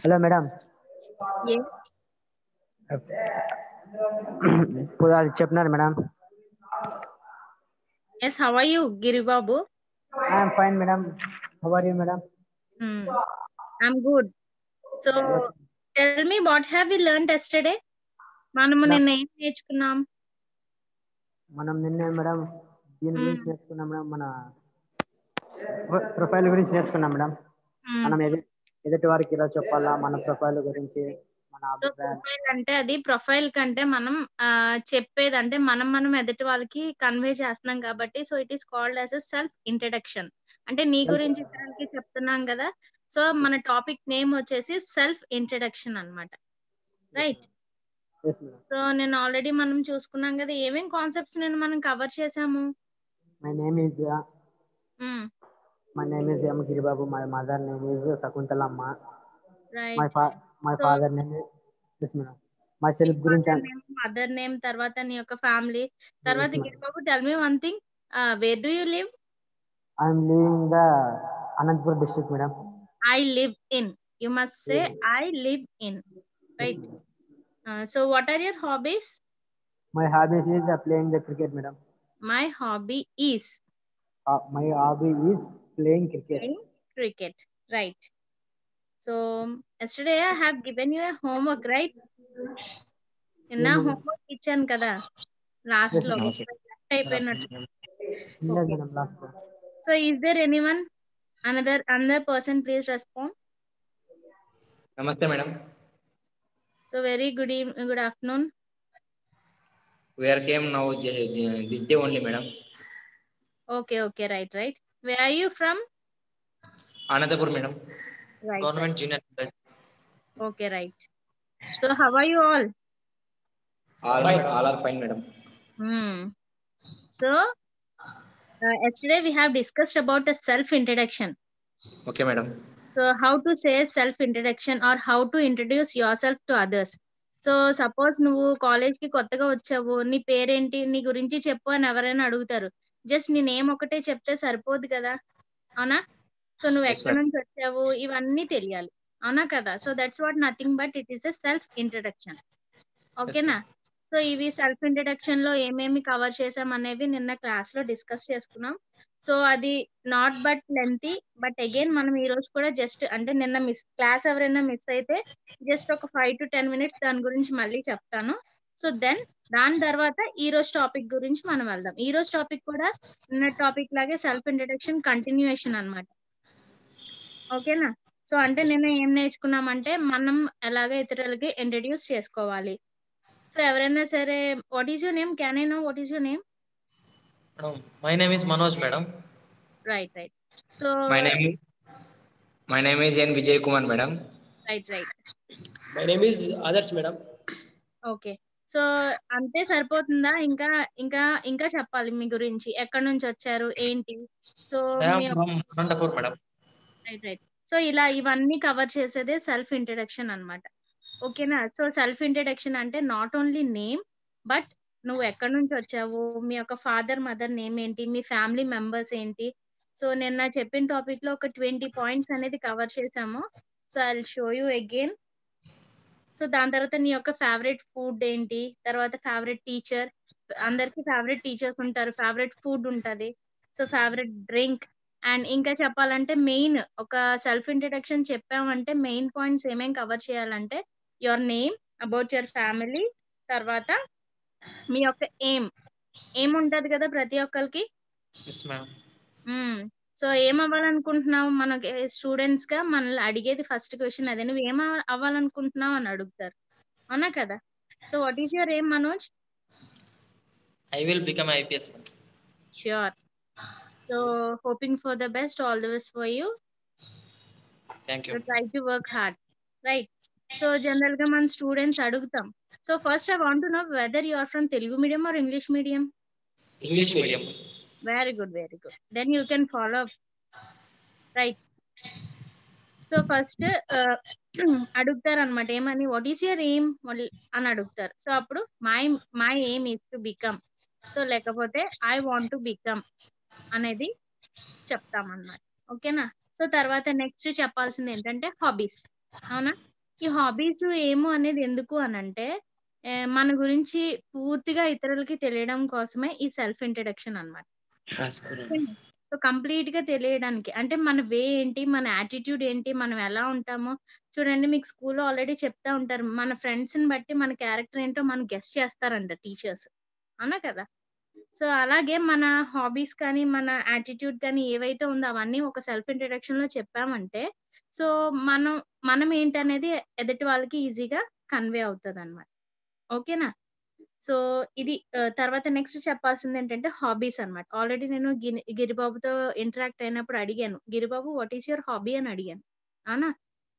Hello, madam. Yes. Chepnar, madam. Yes. How are you, Giri Babu? I am fine, madam. How are you, madam? I'm good. So, Yes, tell me what have we learned yesterday? మనము madam. నిన్న ఏం నేర్చుకున్నాం? మనం నిన్నే madam దీని మ్మ్. గురించి నేర్చుకున్నాం madam. మన ప్రొఫైల్ గురించి నేర్చుకున్నాం మేడం. మ్మ్. మనం ఎదుటి వారికి ఇలా చెప్పాలా మన ప్రొఫైల్ గురించి, మన సో అభిప్రాయాలు. ప్రొఫైల్ అంటే అది ప్రొఫైల్ కంటే మనం చెప్పేది అంటే మనం ఎదుటి వాళ్ళకి కన్వే చేస్తున్నాం కాబట్టి so it is called as a self introduction. అంటే నీ గురించి ఇతరులకి చెప్తున్నాం కదా. సో మన టాపిక్ నేమ్ వచ్చేసి సెల్ఫ్ ఇంట్రడక్షన్ అన్నమాట. రైట్. Yes madam. సో నేను ఆల్రెడీ మనం చూసుకున్నాం కదా ఏమేం కాన్సెప్ట్స్ నేను మనం కవర్ చేసాము. My name is M Giribabu. My mother name is Shakuntalamma. My right. My so father name yes madam. My నీ సెల్ఫ్ గురించి ఫాదర్ నేమ్, మదర్ నేమ్, తర్వాత నీ యొక్క ఫ్యామిలీ, తర్వాత yes madam. Giribabu tell me one thing, where do you live? I'm living the Anantapur district madam. I live in. You must say I live in. Right. So what are your hobbies? My hobbies is playing the cricket, madam. My hobby is My hobby is playing cricket. playing cricket. Right. So yesterday I have given you a homework, right? నిన్న Yes, homework ఇచ్చాను కదా last లో madam. left అయిపోయినట్టు. Yes, Okay. madam. Last one. So is there anyone, another person, please respond. Namaste, madam. So very good afternoon. Where came now this day only, madam. Okay, right. Where are you from? Anandapur, madam. Right. Government Junior College. Okay, right. So how are you all? All are fine, madam. So yesterday we have discussed about a self introduction. Okay, madam. So how to say self introduction or how to introduce yourself to others. So suppose నువ్వు college కి కొత్తగా వచ్చావు, నీ పేరేంటి, నీ గురించి చెప్పు అని ఎవరైనా అడుగుతారు. జస్ట్ నీ నేమ్ ఒకటే చెప్తే సరిపోదు కదా, అవునా? సో నువ్వు Yes, ఎక్కడి madam. నుంచి వచ్చావు ఇవన్నీ తెలియాలి, అవునా కదా? So that's what nothing but it is a self introduction. ఓకేనా? సో ఇవి సెల్ఫ్ ఇంట్రడక్షన్ లో ఏమేమి కవర్ చేసాం అనేవి నిన్న క్లాస్ లో డిస్కస్ చేసుకున్నాం. సో అది not but lengthy, but again మనం ఈ రోజు కూడా జస్ట్ అంటే నిన్న క్లాస్ ఎవరైనా మిస్ అయితే జస్ట్ ఒక 5 to 10 minutes దాని గురించి మళ్ళీ చెప్తాను. సో దెన్ దాని తర్వాత ఈ రోజు టాపిక్ గురించి మనం వెళ్దాం. ఈ రోజు టాపిక్ కూడా నిన్న టాపిక్ లాగే సెల్ఫ్ ఇంట్రడక్షన్ కంటిన్యూయేషన్ అన్నమాట. ఓకేనా? సో అంటే నిన్న ఏం నేర్చుకున్నామంటే మనం ఎలాగ ఇతరులకి ఇంట్రడ్యూస్ చేసుకోవాలి. సో ఎవరైనా సరే, what is your name? Can I know what is your name? Madam, my name is Manoj, madam. Right. So My name is N Vijay Kumar, madam. Right. My name is Adarsh, madam. Okay. So అంతే సరిపోతుందా? ఇంకా ఇంకా ఇంకా చెప్పాలి మీ గురించి. ఎక్కడి నుంచి వచ్చారు? ఏంటి? So I am me from Anandapur, madam. Right. So ఇలా ఇవన్నీ కవర్ చేసేదే సెల్ఫ్ ఇంట్రడక్షన్ అన్నమాట. ఓకేనా? సో సెల్ఫ్ ఇంట్రడక్షన్ అంటే నాట్ ఓన్లీ నేమ్, బట్ నువ్వు ఎక్కడి నుంచి వచ్చావు, మీ యొక్క ఫాదర్ మదర్ నేమ్ ఏంటి, మీ ఫ్యామిలీ మెంబర్స్ ఏంటి. సో నిన్న చెప్పిన టాపిక్ లో ఒక 20 పాయింట్స్ అనేది కవర్ చేసాము. So I will show you again. So దాని తర్వాత నీ యొక్క ఫేవరెట్ ఫుడ్ ఏంటి, తర్వాత ఫేవరెట్ టీచర్, అందరికి ఫేవరెట్ టీచర్స్ ఉంటారు, ఫేవరెట్ ఫుడ్ ఉంటది, సో ఫేవరెట్ డ్రింక్. అండ్ ఇంకా చెప్పాలంటే మెయిన్ ఒక సెల్ఫ్ ఇంట్రడక్షన్ చెప్పామంటే మెయిన్ పాయింట్స్ ఏమేం కవర్ చేయాలంటే your name, about your family, తర్వాత మీ యొక్క ఏం ఉంటది కదా ప్రతి ఒక్కరికి. Yes, ma'am. సో ఏం అవ్వాలనుకుంటున్నావు? మనకి స్టూడెంట్స్ గా మనల్ని అడిగేది ఫస్ట్ క్వశ్చన్ అదే, నువ్వు ఏం అవ్వాలనుకుంటున్నావు అని అడుగుతారు, అవునా కదా? So what is your aim, Manoj? I will become IPS, madam. Sure. So hoping for the best, all the best for you. Thank so you. Try to work hard. Right. So general గా మన students అడుగుతాం. So first I want to know whether you are from Telugu medium or English medium? English medium. Very good, very good. Then you can follow up. Right. So first అడుగుతారు అనమాట, ఏమని, what is your aim అని అడుగుతారు. So అప్పుడు my aim is to become, so లేకపోతే I want to become అనేది చెప్తామన్నమాట. ఓకేనా? So తర్వాత నెక్స్ట్ చెప్పాల్సింది ఏంటంటే హాబీస్. అవునా? ఈ హాబీస్ ఏమో అనేది ఎందుకు అనంటే మన గురించి పూర్తిగా ఇతరులకి తెలియడం కోసమే ఈ సెల్ఫ్ ఇంట్రడక్షన్ అన్నమాట. ఓకేనా? సో, కంప్లీట్‌గా తెలియడానికి. అంటే మన వే ఏంటి? మన యాటిట్యూడ్ ఏంటి? మనం ఎలా ఉంటామో చూడండి మీకు స్కూల్‌లో ఆల్రెడీ చెప్తా ఉంటారు. మన ఫ్రెండ్స్‌ని బట్టి మన క్యారెక్టర్ ఏంటో మనం గెస్ చేస్తారంట టీచర్స్. అవునా కదా? సో, అలాగే మన హాబీస్ కానీ, మన యాటిట్యూడ్ కానీ ఏవైతే ఉందో అవన్నీ ఒక సెల్ఫ్ ఇంట్రడక్షన్‌లో చెప్పామంటే, సో, మనం మనం ఏంటనేది ఎదుటి వాళ్ళకి ఈజీగా కన్వే అవుతదనమాట. ఓకేనా? సో, ఇది తర్వాత నెక్స్ట్ చెప్పాల్సిందేంటంటే హాబీస్ అన్నమాట. ఆల్రెడీ నేను గిరిబాబుతో ఇంటరాక్ట్ అయినప్పుడు అడిగాను. "Giribabu what is your hobby?" అని అడిగాను. అవునా?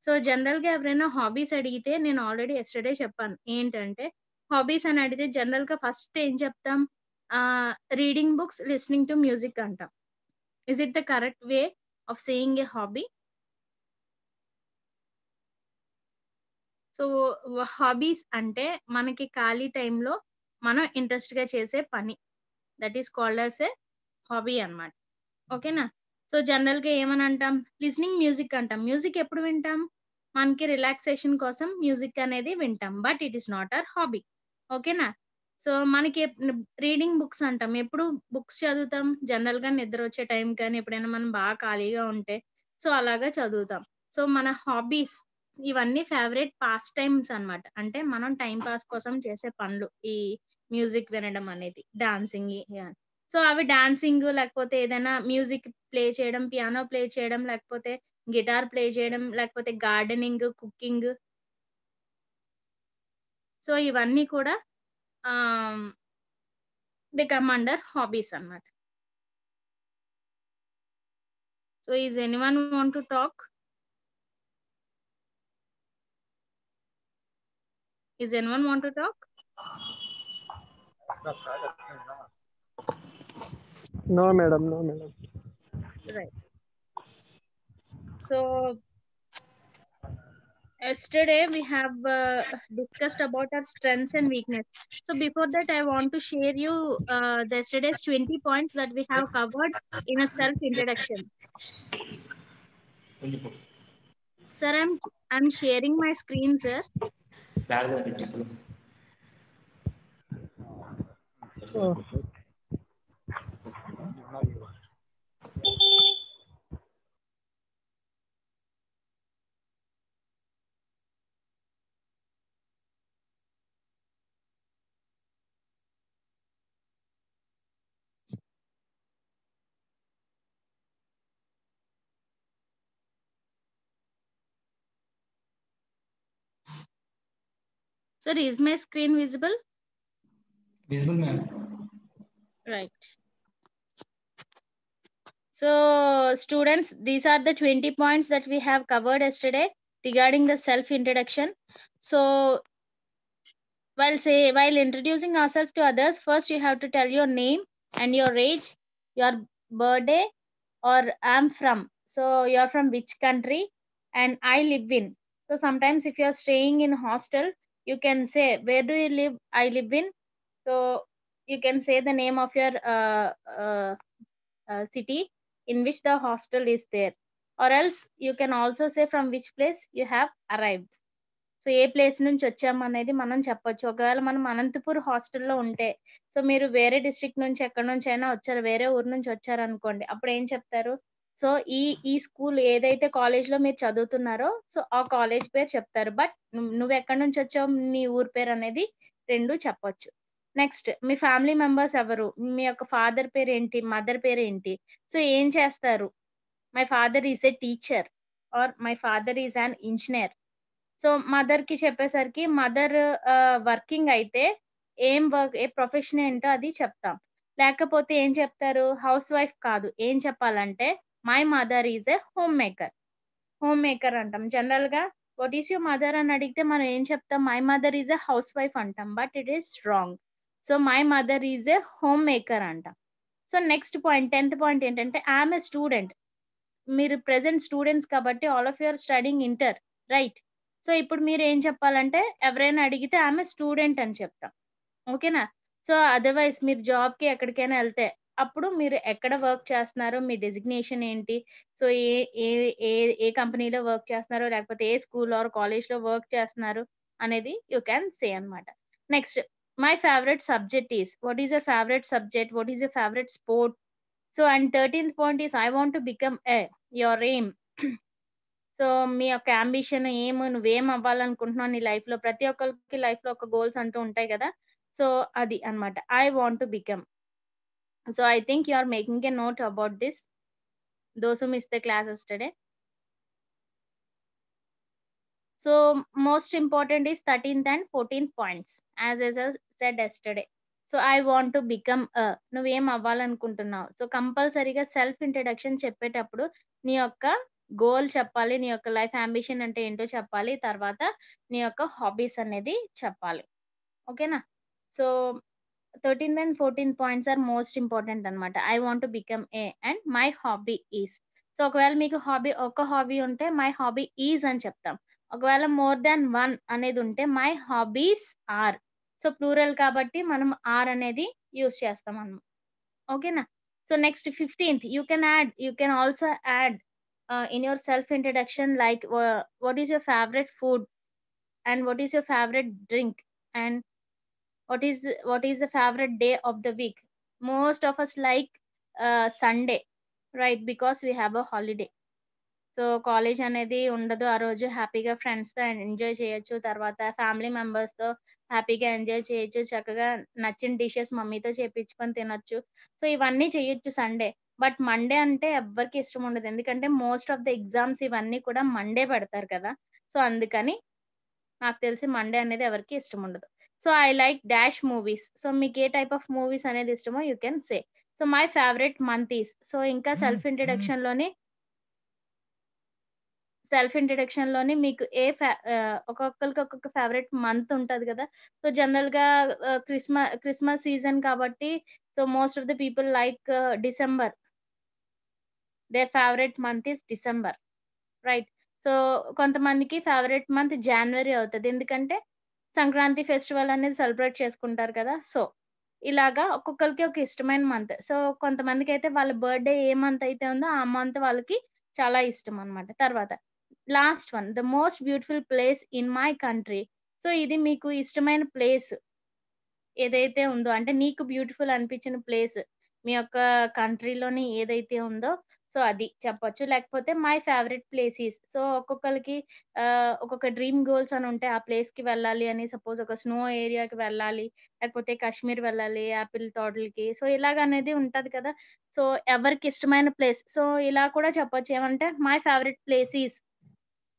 సో, జనరల్‌గా ఎవరైనా హాబీస్ అడిగితే నేను ఆల్రెడీ యెస్టర్‌డే చెప్పాను. ఏంటంటే, హాబీస్ అని అడిగితే జనరల్‌గా ఫస్ట్ ఏం చెప్తాం? Reading books, listening to music అంటాం. Is it the correct way of saying a hobby? So, hobbies అంటే మనకి ఖాళీ టైంలో మనం ఇంట్రెస్ట్‌గా చేసే పని. That is called as a hobby అన్నమాట. ఓకేనా? సో, జనరల్‌గా ఏమని అంటాం? లిజనింగ్ మ్యూజిక్ అంటాం. మ్యూజిక్ ఎప్పుడు వింటాం? మనకి రిలాక్సేషన్ కోసం మ్యూజిక్ అనేది వింటాం. But it is not our hobby. ఓకేనా? సో, మనకి రీడింగ్ బుక్స్ అంటాం. ఎప్పుడు బుక్స్ చదువుతాం? జనరల్‌గా నిద్రొచ్చే టైం కానీ, ఎప్పుడైనా మనం బాగా ఖాళీగా ఉంటే, సో, అలాగా చదువుతాం. సో, మన హాబీస్ ఇవన్నీ ఫేవరెట్ పాస్ టైమ్స్ అన్నమాట. అంటే మనం టైమ్ పాస్ కోసం చేసే పనులు. ఈ మ్యూజిక్ వినడం అనేది. Dancing yeah! సో, అవి డాన్సింగ్ లేకపోతే ఏదైనా మ్యూజిక్ ప్లే చేయడం, పియానో ప్లే చేయడం, లేకపోతే గిటార్ ప్లే చేయడం, లేకపోతే గార్డెనింగ్, కుకింగ్. సో, ఇవన్నీ కూడా ఆహ్, దే కమ్ అండర్ హాబీస్ అన్నమాట. So, is anyone want to talk? Is anyone want to talk? No, madam. No, madam. Right. So, yesterday we have discussed about our strengths and weakness. So before that, I want to share you the yesterday's 20 points that we have covered in a self introduction. Sir, I'm sharing my screen, sir. Oh, Sir, is my screen visible? Visible, ma'am. Right. So, students, these are the 20 points that we have covered yesterday regarding the self introduction. So, while introducing ourselves to others, first you have to tell your name and your age, your birthday, or I'm from. So, you're from which country, and I live in. So, sometimes if you're staying in hostel, you can say, where do you live? I live in. So, you can say the name of your city in which the hostel is there, or else you can also say from which place you have arrived. So A place నుంచి వచ్చాము అనేది మనం చెప్పొచ్చు. ఒకవేళ మనం అనంతపూర్ హాస్టల్‌లో ఉంటే, so మీరు వేరే డిస్ట్రిక్ట్ నుంచి ఎక్కడి నుంచైనా వచ్చారు, వేరే ఊరు నుంచి వచ్చారనుకోండి. అప్పుడు ఏం చెప్తారు? సో ఈ ఈ స్కూల్ ఏదైతే కాలేజ్‌లో మీరు చదువుతున్నారో, సో ఆ కాలేజ్ పేరు చెప్తారు. బట్ నువ్వెక్కడి నుంచి వచ్చావు, నీ ఊరు పేరు అనేది 2 చెప్పొచ్చు. నెక్స్ట్ మీ ఫ్యామిలీ మెంబర్స్ ఎవరు? మీ యొక్క ఫాదర్ పేరేంటి? మదర్ పేరేంటి? సో ఏం చేస్తారు? My father is a teacher or my father is an engineer. So మదర్‌కి చెప్పేసరికి మదర్ వర్కింగ్ అయితే ఏ ప్రొఫెషన్ ఏంటో అది చెప్తాం. లేకపోతే ఏం చెప్తారు? హౌస్ వైఫ్ కాదు. ఏం చెప్పాలంటే my mother is a home maker. Home maker అంటాం. జనరల్‌గా వాట్ ఈస్ యువర్ మదర్ అని అడిగితే మనం ఏం చెప్తాం? My mother is a house wife అంటాం. But it is wrong. So my mother is a home maker అంటాం. So next point 10th point ఏంటంటే ఐ యామ్ ఎ స్టూడెంట్. మీరు ప్రెజెంట్ స్టూడెంట్స్ కాబట్టి all of you are studying inter. Right. So ఇప్పుడు మీరు ఏం చెప్పాలంటే ఎవరైనా అడిగితే ఆమె స్టూడెంట్ అని చెప్తాం. ఓకేనా? సో అదర్‌వైస్ మీరు జాబ్‌కి ఎక్కడికైనా ఎళ్తే అప్పుడు మీరు ఎక్కడ వర్క్ చేస్తున్నారో, మీ డెసిగ్నేషన్ ఏంటి, సో ఏ ఏ ఏ ఏ కంపెనీలో వర్క్ చేస్తున్నారో, లేకపోతే ఏ స్కూల్ ఆర్ కాలేజ్‌లో వర్క్ చేస్తున్నారు అనేది యూ క్యాన్ సే అన్నమాట. Next my favourite subject is, what is your favourite subject, what is your favourite sport. So and 13th point is I want to become your aim. So మీ యొక్క ambition ఏం, నువ్వేం అవ్వాలనుకుంటున్నావు నీ లైఫ్‌లో. ప్రతి ఒక్కరికి లైఫ్‌లో ఒక గోల్స్ అంటూ ఉంటాయి కదా. సో అది అన్నమాట. I want to become. So I think you are making a note about this, those who missed the class yesterday. So most important is 13th and 14th points, as I said yesterday. So I want to become a, నువ్వేం అవ్వాలనుకుంటున్నావు. So కంపల్సరీగా self introduction చెప్పేటప్పుడు నీ యొక్క goal చెప్పాలి, నీ యొక్క life ambition అంటే ఏంటో చెప్పాలి, తర్వాత నీ యొక్క హాబీస్ అనేది చెప్పాలి. ఓకేనా. So 13th and 14th points are most important అన్నమాట. I want to become a and my hobby is. So ఒకవేళ మీకు ఒక హాబీ ఉంటే మై హాబీ ఈజ్ అని చెప్తాం. ఒకవేళ మోర్ దాన్ వన్ అనేది ఉంటే my hobbies are. So plural కాబట్టి మనం ఆర్ అనేది యూజ్ చేస్తాం అన్నమాట. ఓకేనా. So next 15th you can also add in your self introduction like what is your favourite food and what is your favourite drink and what is the favorite day of the week. Most of us like Sunday, right, because we have a holiday. So college అనేది ఉండదు ఆ రోజు, హ్యాపీగా ఫ్రెండ్స్తో enjoy చేయొచ్చు, తర్వాత family మెంబర్స్తో హ్యాపీగా ఎంజాయ్ చేయొచ్చు, చక్కగా నచ్చిన డిషెస్ మమ్మీతో చేపించుకొని తినొచ్చు. సో ఇవన్నీ చేయొచ్చు సండే. బట్ మండే అంటే ఎవ్వరికి ఇష్టం ఉండదు, ఎందుకంటే మోస్ట్ ఆఫ్ ద ఎగ్జామ్స్ ఇవన్నీ కూడా మండే పెడతారు కదా. సో అందుకని నాకు తెలిసి మండే అనేది ఎవరికి ఇష్టం ఉండదు. So I like dash movies. So మీకు ఏ టైప్ ఆఫ్ మూవీస్ అనేది ఇష్టమో you can say. So my favourite month is. So ఇంకా సెల్ఫ్ ఇంట్రడక్షన్ లోని మీకు ఒక్కొక్కరికి ఒక్కొక్క ఫేవరెట్ మంత్ ఉంటది కదా. సో జనరల్ గా క్రిస్మస్ సీజన్ కాబట్టి so most of the people like December. There favourite month is December, right. So కొంతమందికి ఫేవరెట్ మంత్ జనవరి అవుతుంది, ఎందుకంటే సంక్రాంతి ఫెస్టివల్ అనేది సెలబ్రేట్ చేసుకుంటారు కదా. సో ఇలాగా ఒక్కొక్కరికి ఒక ఇష్టమైన మంత్. సో కొంతమందికి అయితే వాళ్ళ బర్త్డే ఏ మంత్ అయితే ఉందో ఆ మంత్ వాళ్ళకి చాలా ఇష్టం అన్నమాట. తర్వాత last one, the most beautiful place in my country. So ఇది మీకు ఇష్టమైన ప్లేస్ ఏదైతే ఉందో, అంటే నీకు బ్యూటిఫుల్ అనిపించిన ప్లేస్ మీ యొక్క కంట్రీలోని ఏదైతే ఉందో సో అది చెప్పొచ్చు. లేకపోతే my favourite place is. So ఒక్కొక్కరికి ఒక్కొక్క డ్రీమ్ గోల్స్ అని ఉంటాయి, ఆ ప్లేస్ కి వెళ్ళాలి అని. సపోజ్ ఒక స్నో ఏరియాకి వెళ్ళాలి, లేకపోతే కాశ్మీర్ వెళ్ళాలి యాపిల్ తోటలకి. సో ఇలాగ అనేది ఉంటది కదా. సో ఎవరికి ఇష్టమైన ప్లేస్. సో ఇలా కూడా చెప్పొచ్చు, ఏమంటే మై ఫేవరెట్ ప్లేస్ ఈస్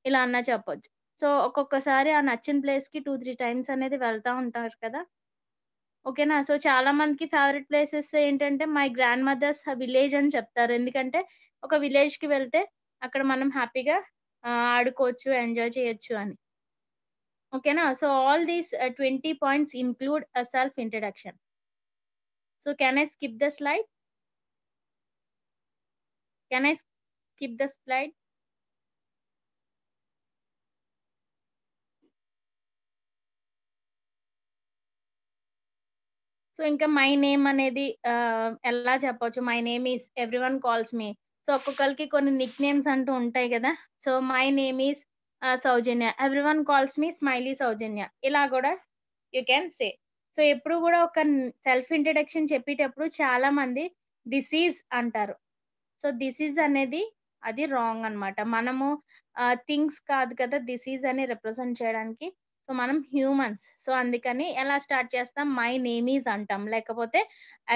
ఇలా అన్నా చెప్పొచ్చు. సో ఒక్కొక్కసారి ఆ నచ్చిన ప్లేస్ కి 2-3 టైమ్స్ అనేది వెళ్తా ఉంటారు కదా. ఓకేనా. సో చాలా మందికి ఫేవరెట్ ప్లేసెస్ ఏంటంటే మై గ్రాండ్ మదర్స్ విలేజ్ అని చెప్తారు, ఎందుకంటే ఒక విలేజ్ కి వెళ్తే అక్కడ మనం హ్యాపీగా ఆడుకోవచ్చు, ఎంజాయ్ చేయొచ్చు అని. ఓకేనా. So all these 20 points include a self introduction. So can I skip the slide? So ఇంకా మై నేమ్ అనేది ఎలా చెప్పొచ్చు. My name is everyone calls me. So ఒక్కొక్కరికి కొన్ని నిక్ నేమ్స్ అంటూ ఉంటాయి కదా. So my name is Sowjanya, everyone calls me smiley Sowjanya, ఇలా కూడా యూ క్యాన్ సే. సో ఎప్పుడు కూడా ఒక సెల్ఫ్ ఇంట్రడక్షన్ చెప్పేటప్పుడు చాలా మంది దిస్ ఈజ్ అంటారు. సో దిస్ ఈజ్ అనేది అది రాంగ్ అన్నమాట. మనము థింగ్స్ కాదు కదా దిస్ ఈజ్ అని రిప్రజెంట్ చేయడానికి. సో మనం హ్యూమన్స్. సో అందుకని ఎలా స్టార్ట్ చేస్తాం, మై నేమ్ ఈజ్ అంటాం, లేకపోతే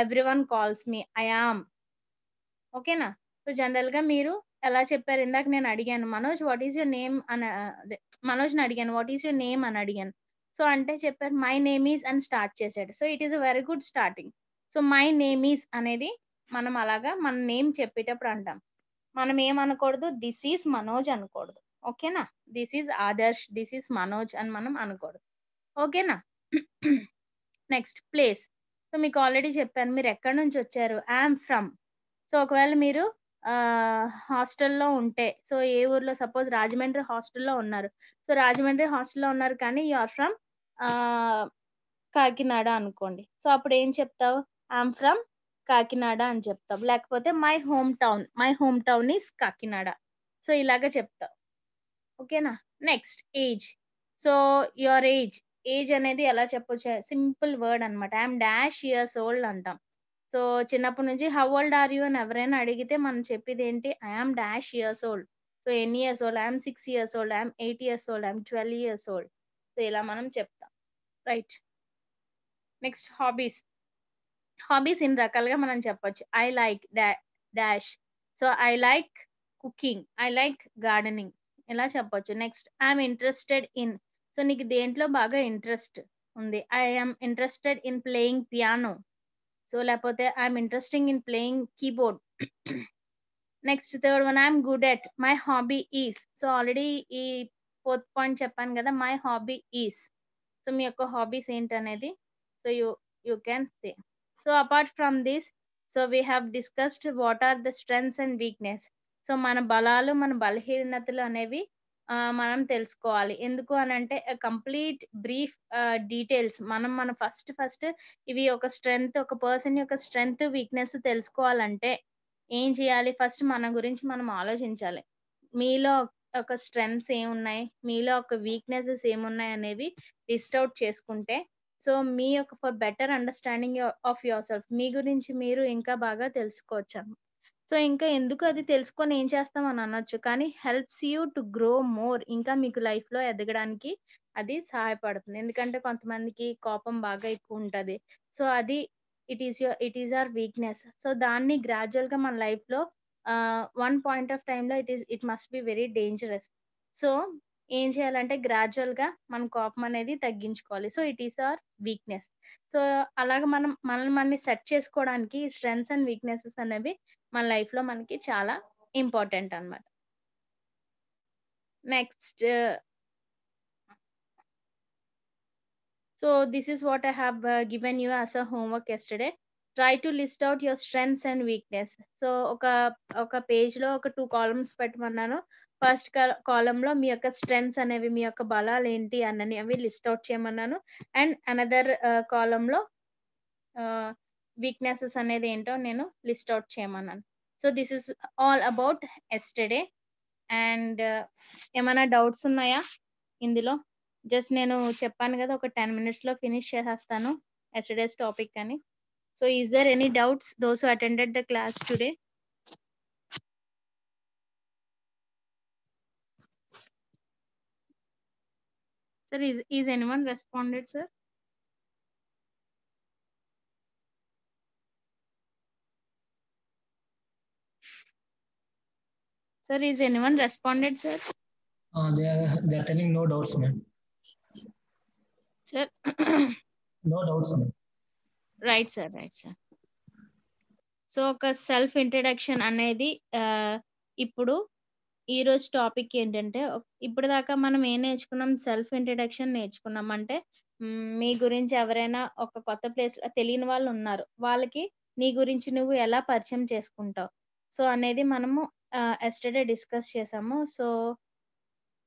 everyone calls me, I am. ఓకేనా. సో జనరల్ గా మీరు ఎలా చెప్పారు, ఇందాక నేను అడిగాను Manoj what is your name అని, మనోజ్ని అడిగాను వాట్ ఈస్ యువర్ నేమ్ అని అడిగాను. సో అంటే చెప్పారు మై నేమ్ ఈజ్ అని స్టార్ట్ చేశాడు. So it is a very good starting. So my name is అనేది మనం అలాగా మన నేమ్ చెప్పేటప్పుడు అంటాం. మనం ఏమనకూడదు, దిస్ ఈజ్ మనోజ్ అనకూడదు. ఓకేనా. This is Adarsh, this is Manoj అని మనం అనకూడదు. ఓకేనా. Next place. సో మీకు ఆల్రెడీ చెప్పాను మీరు ఎక్కడి నుంచి వచ్చారు, ఐఎమ్ ఫ్రమ్. సో ఒకవేళ మీరు హాస్టల్లో ఉంటే, సో ఏ ఊర్లో, సపోజ్ రాజమండ్రి హాస్టల్లో ఉన్నారు. సో రాజమండ్రి హాస్టల్లో ఉన్నారు కానీ యు ఆర్ ఫ్రమ్ కాకినాడ అనుకోండి. సో అప్పుడు ఏం చెప్తావు, ఐఎమ్ ఫ్రమ్ కాకినాడ అని చెప్తాం. లేకపోతే my home town is Kakinada. So ఇలాగ చెప్తాం. ఓకేనా? Next age. So your age అనేది ఎలా చెప్పొచ్చు? సింపుల్ వర్డ్ అన్నమాట. I am dash years old అంటాం. సో చిన్నప్పటి నుంచి హౌ ఓల్డ్ ఆర్ యూ అని ఎవరైనా అడిగితే మనం చెప్పేది ఏంటి? I am dash years old. So ఎన్ని years old? I am 6 years old, I am 8 years old, I am 12 years old. So ఇలా మనం చెప్తాం. రైట్. Next hobbies. హాబీస్ ఇన్ని రకాలుగా మనం చెప్పొచ్చు. I like dash. So I like cooking, I like gardening, ఇలా చెప్పొచ్చు. Next I'm interested in. So నీకు దేంట్లో బాగా ఇంట్రెస్ట్ ఉంది? I am interested in playing piano. So లేకపోతే I'm interesting in playing keyboard. Next third one, I'm good at. My hobby is. So already ఈ fourth point చెప్పాను కదా, my hobby is. So మీ యొక్క హాబీస్ ఏంటనేది so you can say. So apart from this, so we have discussed what are the strengths and weakness. So మన బలాలు మన బలహీనతలు అనేవి మనం తెలుసుకోవాలి. ఎందుకు అని అంటే కంప్లీట్ బ్రీఫ్ డీటెయిల్స్ మన ఫస్ట్ ఇవి ఒక స్ట్రెంగ్త్, ఒక పర్సన్ యొక్క స్ట్రెంగ్త్ వీక్నెస్ తెలుసుకోవాలంటే ఏం చేయాలి? ఫస్ట్ మన గురించి మనం ఆలోచించాలి. మీలో ఒక స్ట్రెంగ్త్స్ ఏమున్నాయి, మీలో ఒక వీక్నెసెస్ ఏమున్నాయి అనేవి లిస్ట్ అవుట్ చేసుకుంటే సో మీ యొక్క for better understanding of your self, మీ గురించి మీరు ఇంకా బాగా తెలుసుకోవచ్చు. సో ఇంకా ఎందుకు అది తెలుసుకొని ఏం చేస్తాం అని అనొచ్చు, కానీ helps you to grow more. ఇంకా మీకు లైఫ్ లో ఎదగడానికి అది సహాయపడుతుంది. ఎందుకంటే కొంతమందికి కోపం బాగా ఎక్కువ ఉంటది. సో అది it is our weakness. So దాన్ని గ్రాడ్యువల్ గా మన లైఫ్ లో వన్ పాయింట్ ఆఫ్ టైమ్ లో it must be very dangerous. So ఏం చేయాలంటే గ్రాడ్యువల్ గా మన కోపం అనేది తగ్గించుకోవాలి. So it is our weakness. So అలాగ మనల్ని సెట్ చేసుకోవడానికి స్ట్రెంగ్స్ అండ్ వీక్నెసెస్ అనేవి మన లైఫ్ లో మనకి చాలా ఇంపార్టెంట్ అన్నమాట. Next, so this is what I have given you as a homework yesterday. Try to list out your strengths and weakness. So ఒక పేజ్ లో ఒక 2 కాలమ్స్ పెట్టమన్నాను. ఫస్ట్ కాలమ్ లో మీ యొక్క స్ట్రెంగ్స్ అనేవి, మీ యొక్క బలాలు ఏంటి అవి లిస్ట్ అవుట్ చేయమన్నాను. అండ్ అనదర్ కాలమ్ లో వీక్నెసెస్ అనేది ఏంటో నేను లిస్ట్ అవుట్ చేయమన్నాను. So this is all about yesterday. And ఏమైనా డౌట్స్ ఉన్నాయా ఇందులో? జస్ట్ నేను చెప్పాను కదా, ఒక 10 minutes లో ఫినిష్ చేసేస్తాను ఎస్టర్డేస్ టాపిక్ అని. So is there any doubts those who attended the class today? Sir, is anyone responded, sir? Sir, is anyone responded, sir? They are telling no doubts, ma'am. Sir, No doubts, ma'am. right, sir. So ఒక self introduction అనేది ఇప్పుడు ఈ రోజు topic ఏంటంటే, ఇప్పుడు దాకా మనం ఏం నేర్చుకున్నాం? సెల్ఫ్ ఇంట్రడక్షన్ నేర్చుకున్నాం. అంటే మీ గురించి ఎవరైనా ఒక కొత్త ప్లేస్ తెలియని వాళ్ళు ఉన్నారు, వాళ్ళకి నీ గురించి నువ్వు ఎలా పరిచయం చేసుకుంటావు సో అనేది మనము ఎస్టర్డే డిస్కస్ చేసాము. So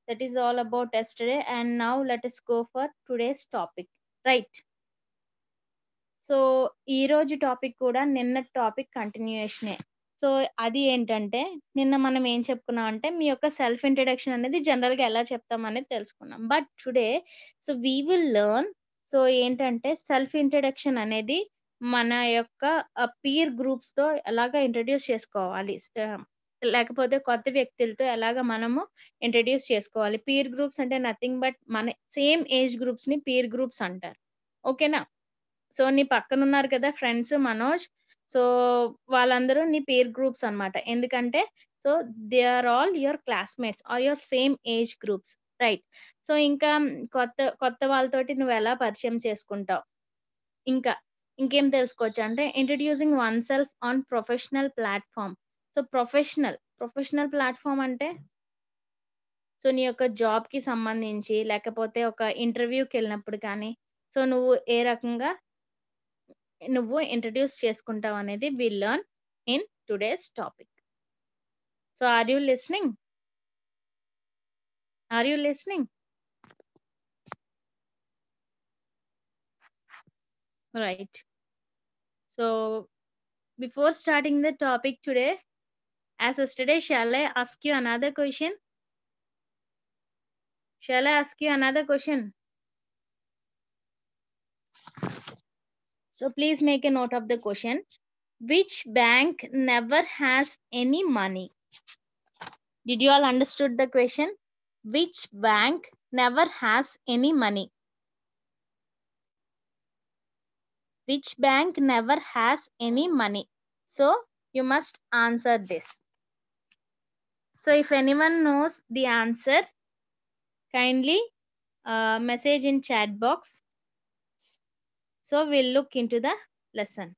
that is all about yesterday. And now let us go for today's topic, right? So ఈ రోజు టాపిక్ కూడా నిన్న టాపిక్ కంటిన్యూయేషనే. సో అది ఏంటంటే, నిన్న మనం ఏం చెప్పుకున్నాం అంటే మీ యొక్క సెల్ఫ్ ఇంట్రడక్షన్ అనేది జనరల్ గా ఎలా చెప్తాం అనేది తెలుసుకున్నాం. But today so we will learn. So ఏంటంటే సెల్ఫ్ ఇంట్రడక్షన్ అనేది మన యొక్క పీర్ గ్రూప్స్ తో ఎలాగా ఇంట్రడ్యూస్ చేసుకోవాలి, లేకపోతే కొత్త వ్యక్తులతో ఎలాగ మనము ఇంట్రడ్యూస్ చేసుకోవాలి. పీర్ గ్రూప్స్ అంటే నథింగ్ బట్ మన సేమ్ ఏజ్ గ్రూప్స్ ని పీర్ గ్రూప్స్ అంటారు. ఓకేనా? సో నీ పక్కన ఉన్నారు కదా ఫ్రెండ్స్, మనోజ్, సో వాళ్ళందరూ నీ పీర్ గ్రూప్స్ అన్నమాట. ఎందుకంటే so they are all your classmates or your same age groups, right? So ఇంకా కొత్త వాళ్ళతోటి నువ్వు ఎలా పరిచయం చేసుకుంటావు, ఇంకేం తెలుసుకోవచ్చు అంటే introducing oneself on professional platform. So professional platform అంటే సో నీ యొక్క జాబ్ కి సంబంధించి, లేకపోతే ఒక ఇంటర్వ్యూకి వెళ్ళినప్పుడు కానీ సో నువ్వు ఏ రకంగా నువ్వు ఇంట్రడ్యూస్ చేసుకుంటావు అనేది will learn in today's topic. So are you listening? Right. So Before starting the topic today, as yesterday, shall I ask you another question? Shall I ask you another question? So please make a note of the question. Which bank never has any money? Did you all understood the question? Which bank never has any money? Which bank never has any money? So you must answer this. So if anyone knows the answer, kindly message in chat box. So we'll look into the lesson.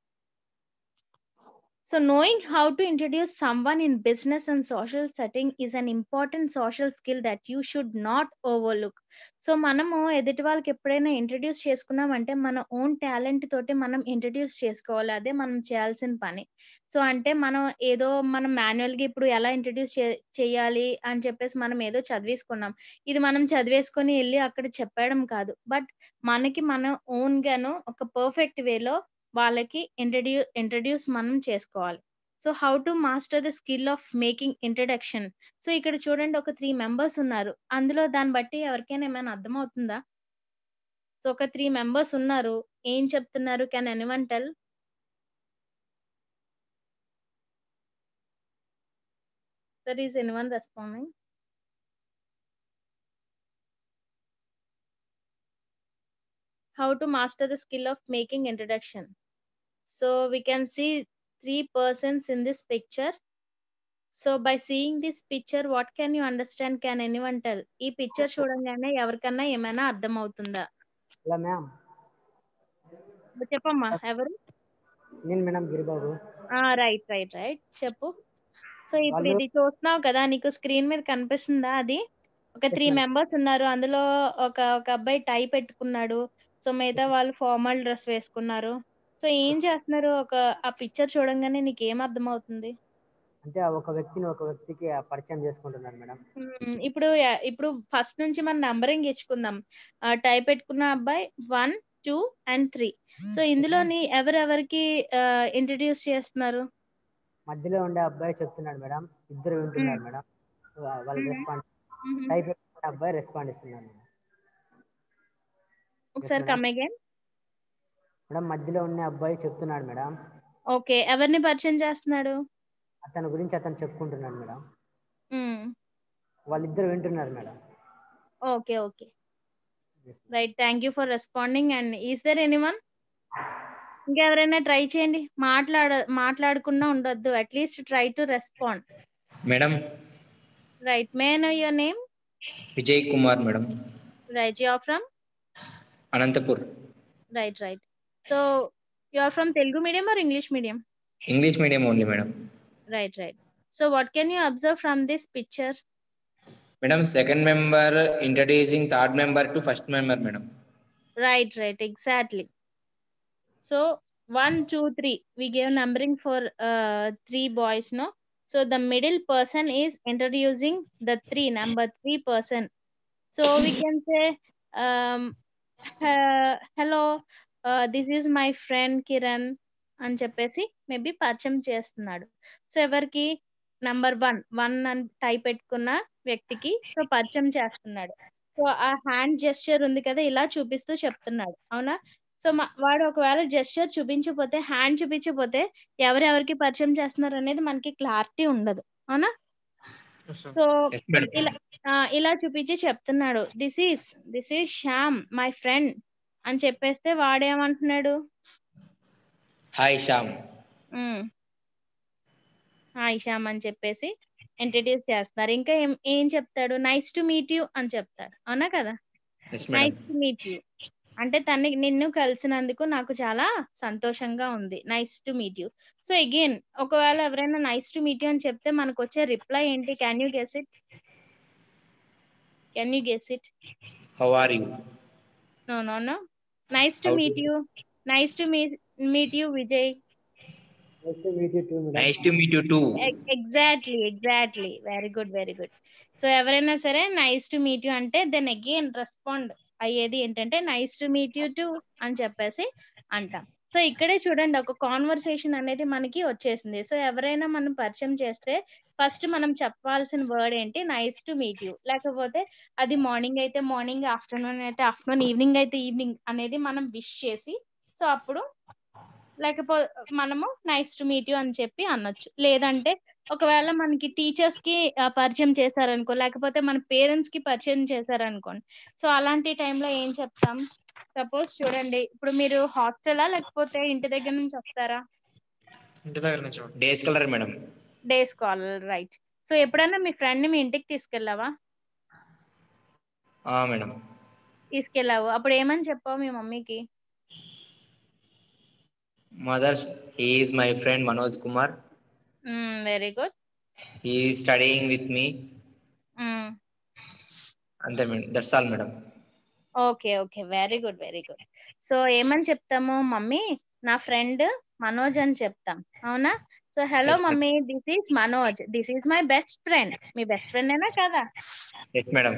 So knowing how to introduce someone in business and social setting is an important social skill that you should not overlook. So మనము ఎదుటి వాళ్ళకి ఎప్పుడైనా introduce చేసుకున్నామంటే మన own talent తోటి మనం introduce చేసుకోవాలి. అదే మనం చేయాల్సిన పని. సో అంటే మనం ఏదో మనం మాన్యువల్గా ఇప్పుడు ఎలా ఇంట్రడ్యూస్ చేయాలి అని చెప్పేసి మనం ఏదో చదివేసుకున్నాం. ఇది మనం చదివేసుకొని వెళ్ళి అక్కడ చెప్పడం కాదు. బట్ మనకి మన ఓన్ గాను ఒక పర్ఫెక్ట్ వేలో వాళ్ళకి ఇంట్రడ్యూస్ మనం చేసుకోవాలి. So how to master the skill of making introduction. So ఇక్కడ చూడండి ఒక 3 మెంబర్స్ ఉన్నారు. అందులో దాన్ని బట్టి ఎవరికైనా ఏమైనా అర్థమవుతుందా? సో ఒక 3 మెంబర్స్ ఉన్నారు. ఏం చెప్తున్నారు? Can anyone tell? There is anyone responding? How to master the skill of making introduction. So we can see 3 persons in this picture. So by seeing this picture, what can you understand? Can anyone tell? ఈ picture చూడంగానే ఎవరికన్నా ఏమైనా అర్థం అవుతుందా? Hello ma'am. చెప్పమ్మా ఎవరు? నేను madam Giribabu. Right చెప్పు. సో ఇప్పుడు ఇది చూస్తున్నావు కదా, నీకు స్క్రీన్ మీద కనిపిస్తుందా? అది ఒక 3 మెంబర్స్ ఉన్నారు. అందులో ఒక అబ్బాయి టై పెట్టుకున్నాడు. సో మిగతా వాళ్ళు ఫార్మల్ డ్రెస్ వేసుకున్నారు. సో ఏం చేస్తున్నారు? ఆ పిక్చర్ చూడంగానే నీకు ఏం అర్థం అవుతుంది? అంటే ఒక వ్యక్తికి పరిచయం చేసుకుంటున్నారు మేడం. ఇప్పుడు ఫస్ట్ నుంచి మనం నంబరింగ్ ఇచ్చుకుందాం. టై పెట్టుకున్న అబ్బాయి 1, 2 and 3. సో ఇందులోని ఎవరెవరికి ఇంట్రడ్యూస్ చేస్తున్నారు? మధ్యలో ఉండే అబ్బాయి చెప్తున్నాడు మేడం. ఇద్దరు వింటున్నారు మేడం. వాళ్ళు రెస్పాండ్. టై పెట్టుకున్న అబ్బాయి రెస్పాండ్ ఇస్తున్నాడు. ఒకసారి కమ్ అగైన్. మేడం మధ్యలో ఉన్న అబ్బాయి చెప్తున్నాడు మేడం. ఓకే, ఎవరిని పరిచయం చేస్తున్నాడు? అతని గురించి అతను చెప్పుకుంటున్నాడు మేడం. వాళ్ళిద్దరు వింటున్నారు madam. Okay right, thank you for responding. And is there anyone? ఇంకెవరైనా ట్రై చేయండి. మాట్లాడకుండా ఉండొద్దు. At least try to respond. Madam right, may I know your name? Vijay Kumar madam. Right, you are from Anantapur. Right. So you are from Telugu medium or English medium? English medium only madam. Right. So what can you observe from this picture? Madam, second member introducing third member to first member, madam. Right, exactly. So 1, 2, 3. We gave numbering for 3 boys, no? So the middle person is introducing the number 3 person. So we can say, hello, this is my friend Kiran అని చెప్పేసి maybe పరిచయం చేస్తున్నాడు. So ఎవరికి? Number 1 అని type పెట్టుకున్న వ్యక్తికి so పరిచయం చేస్తున్నాడు. సో ఆ హ్యాండ్ జెస్చర్ ఉంది కదా, ఇలా చూపిస్తూ చెప్తున్నాడు. అవునా? సో వాడు ఒకవేళ జెస్చర్ చూపించకపోతే, హ్యాండ్ చూపించకపోతే ఎవరెవరికి పరిచయం చేస్తున్నారు అనేది మనకి క్లారిటీ ఉండదు. అవునా? సో ఇలా చూపించి చెప్తున్నాడు, this is Shyam my friend అని చెప్పేస్తే వాడేమంటున్నాడు? హాయ్ శ్యామ్. హాయ్ శ్యామ్ అని చెప్పేసి ఇంట్రడ్యూస్ చేస్తున్నారు. ఇంకా ఏం చెప్తాడు? నైస్ టు మీట్ యూ అని చెప్తాడు. అవునా కదా? నైస్ టు మీట్ యూ అంటే నిన్ను కలిసినందుకు నాకు చాలా సంతోషంగా ఉంది. Nice to meet you. So again ఒకవేళ ఎవరైనా నైస్ టు మీట్ యూ అని చెప్తే మనకు వచ్చే రిప్లై ఏంటి? Can you guess it? How are you? No. Nice to meet you. Nice to meet you, Vijay. Nice to meet you too, madam. Nice to meet you too. Exactly. Very good. So ఎవరైనా సరే nice to meet you అంటే then again respond అయ్యేది ఏంటంటే nice to meet you two అని చెప్పేసి అంటాం. So ఇక్కడే చూడండి ఒక కాన్వర్సేషన్ అనేది మనకి వచ్చేసింది. సో ఎవరైనా మనం పరిచయం చేస్తే ఫస్ట్ మనం చెప్పాల్సిన వర్డ్ ఏంటి? Nice to meet you. లేకపోతే అది మార్నింగ్ అయితే మార్నింగ్, ఆఫ్టర్‌నూన్ అయితే ఆఫ్టర్‌నూన్, ఈవినింగ్ అయితే ఈవినింగ్ అనేది మనం విష్ చేసి సో అప్పుడు మనము నైస్ టు మీట్ యూ అని చెప్పి అనొచ్చు. లేదంటే ఒకవేళ మనకి టీచర్స్ కి పరిచయం చేశారనుకో, లేకపోతే మన పేరెంట్స్ కి పరిచయం చేశారనుకోండి. సో అలాంటి టైంలో ఏం చెప్తాం? సపోజ్ చూడండి, ఇప్పుడు మీరు హాస్టలా లేకపోతే ఇంటి దగ్గర నుంచి వస్తారా? ఇంటి దగ్గర నుంచి day scholar madam. Day scholar, right. So ఎప్పుడైనా మీ ఫ్రెండ్ ని మీ ఇంటికి తీసుకెళ్ళావా? మేడం. తీసుకెళ్ళావు. అప్పుడు ఏమని చెప్పావు మీ మమ్మీకి? Mother, he is my friend Manoj Kumar. Very good. He is studying with me. అంతే madam, that's all madam. Okay, okay, very good, very good. So ఏమని చెప్తాము? మమ్మీ, నా ఫ్రెండ్ మనోజ్ అని చెప్తాం, అవునా? So hello Yes, ma'am. Mummy, this is Manoj, this is my best friend. మీ best friend ఏనా కదా? Yes madam.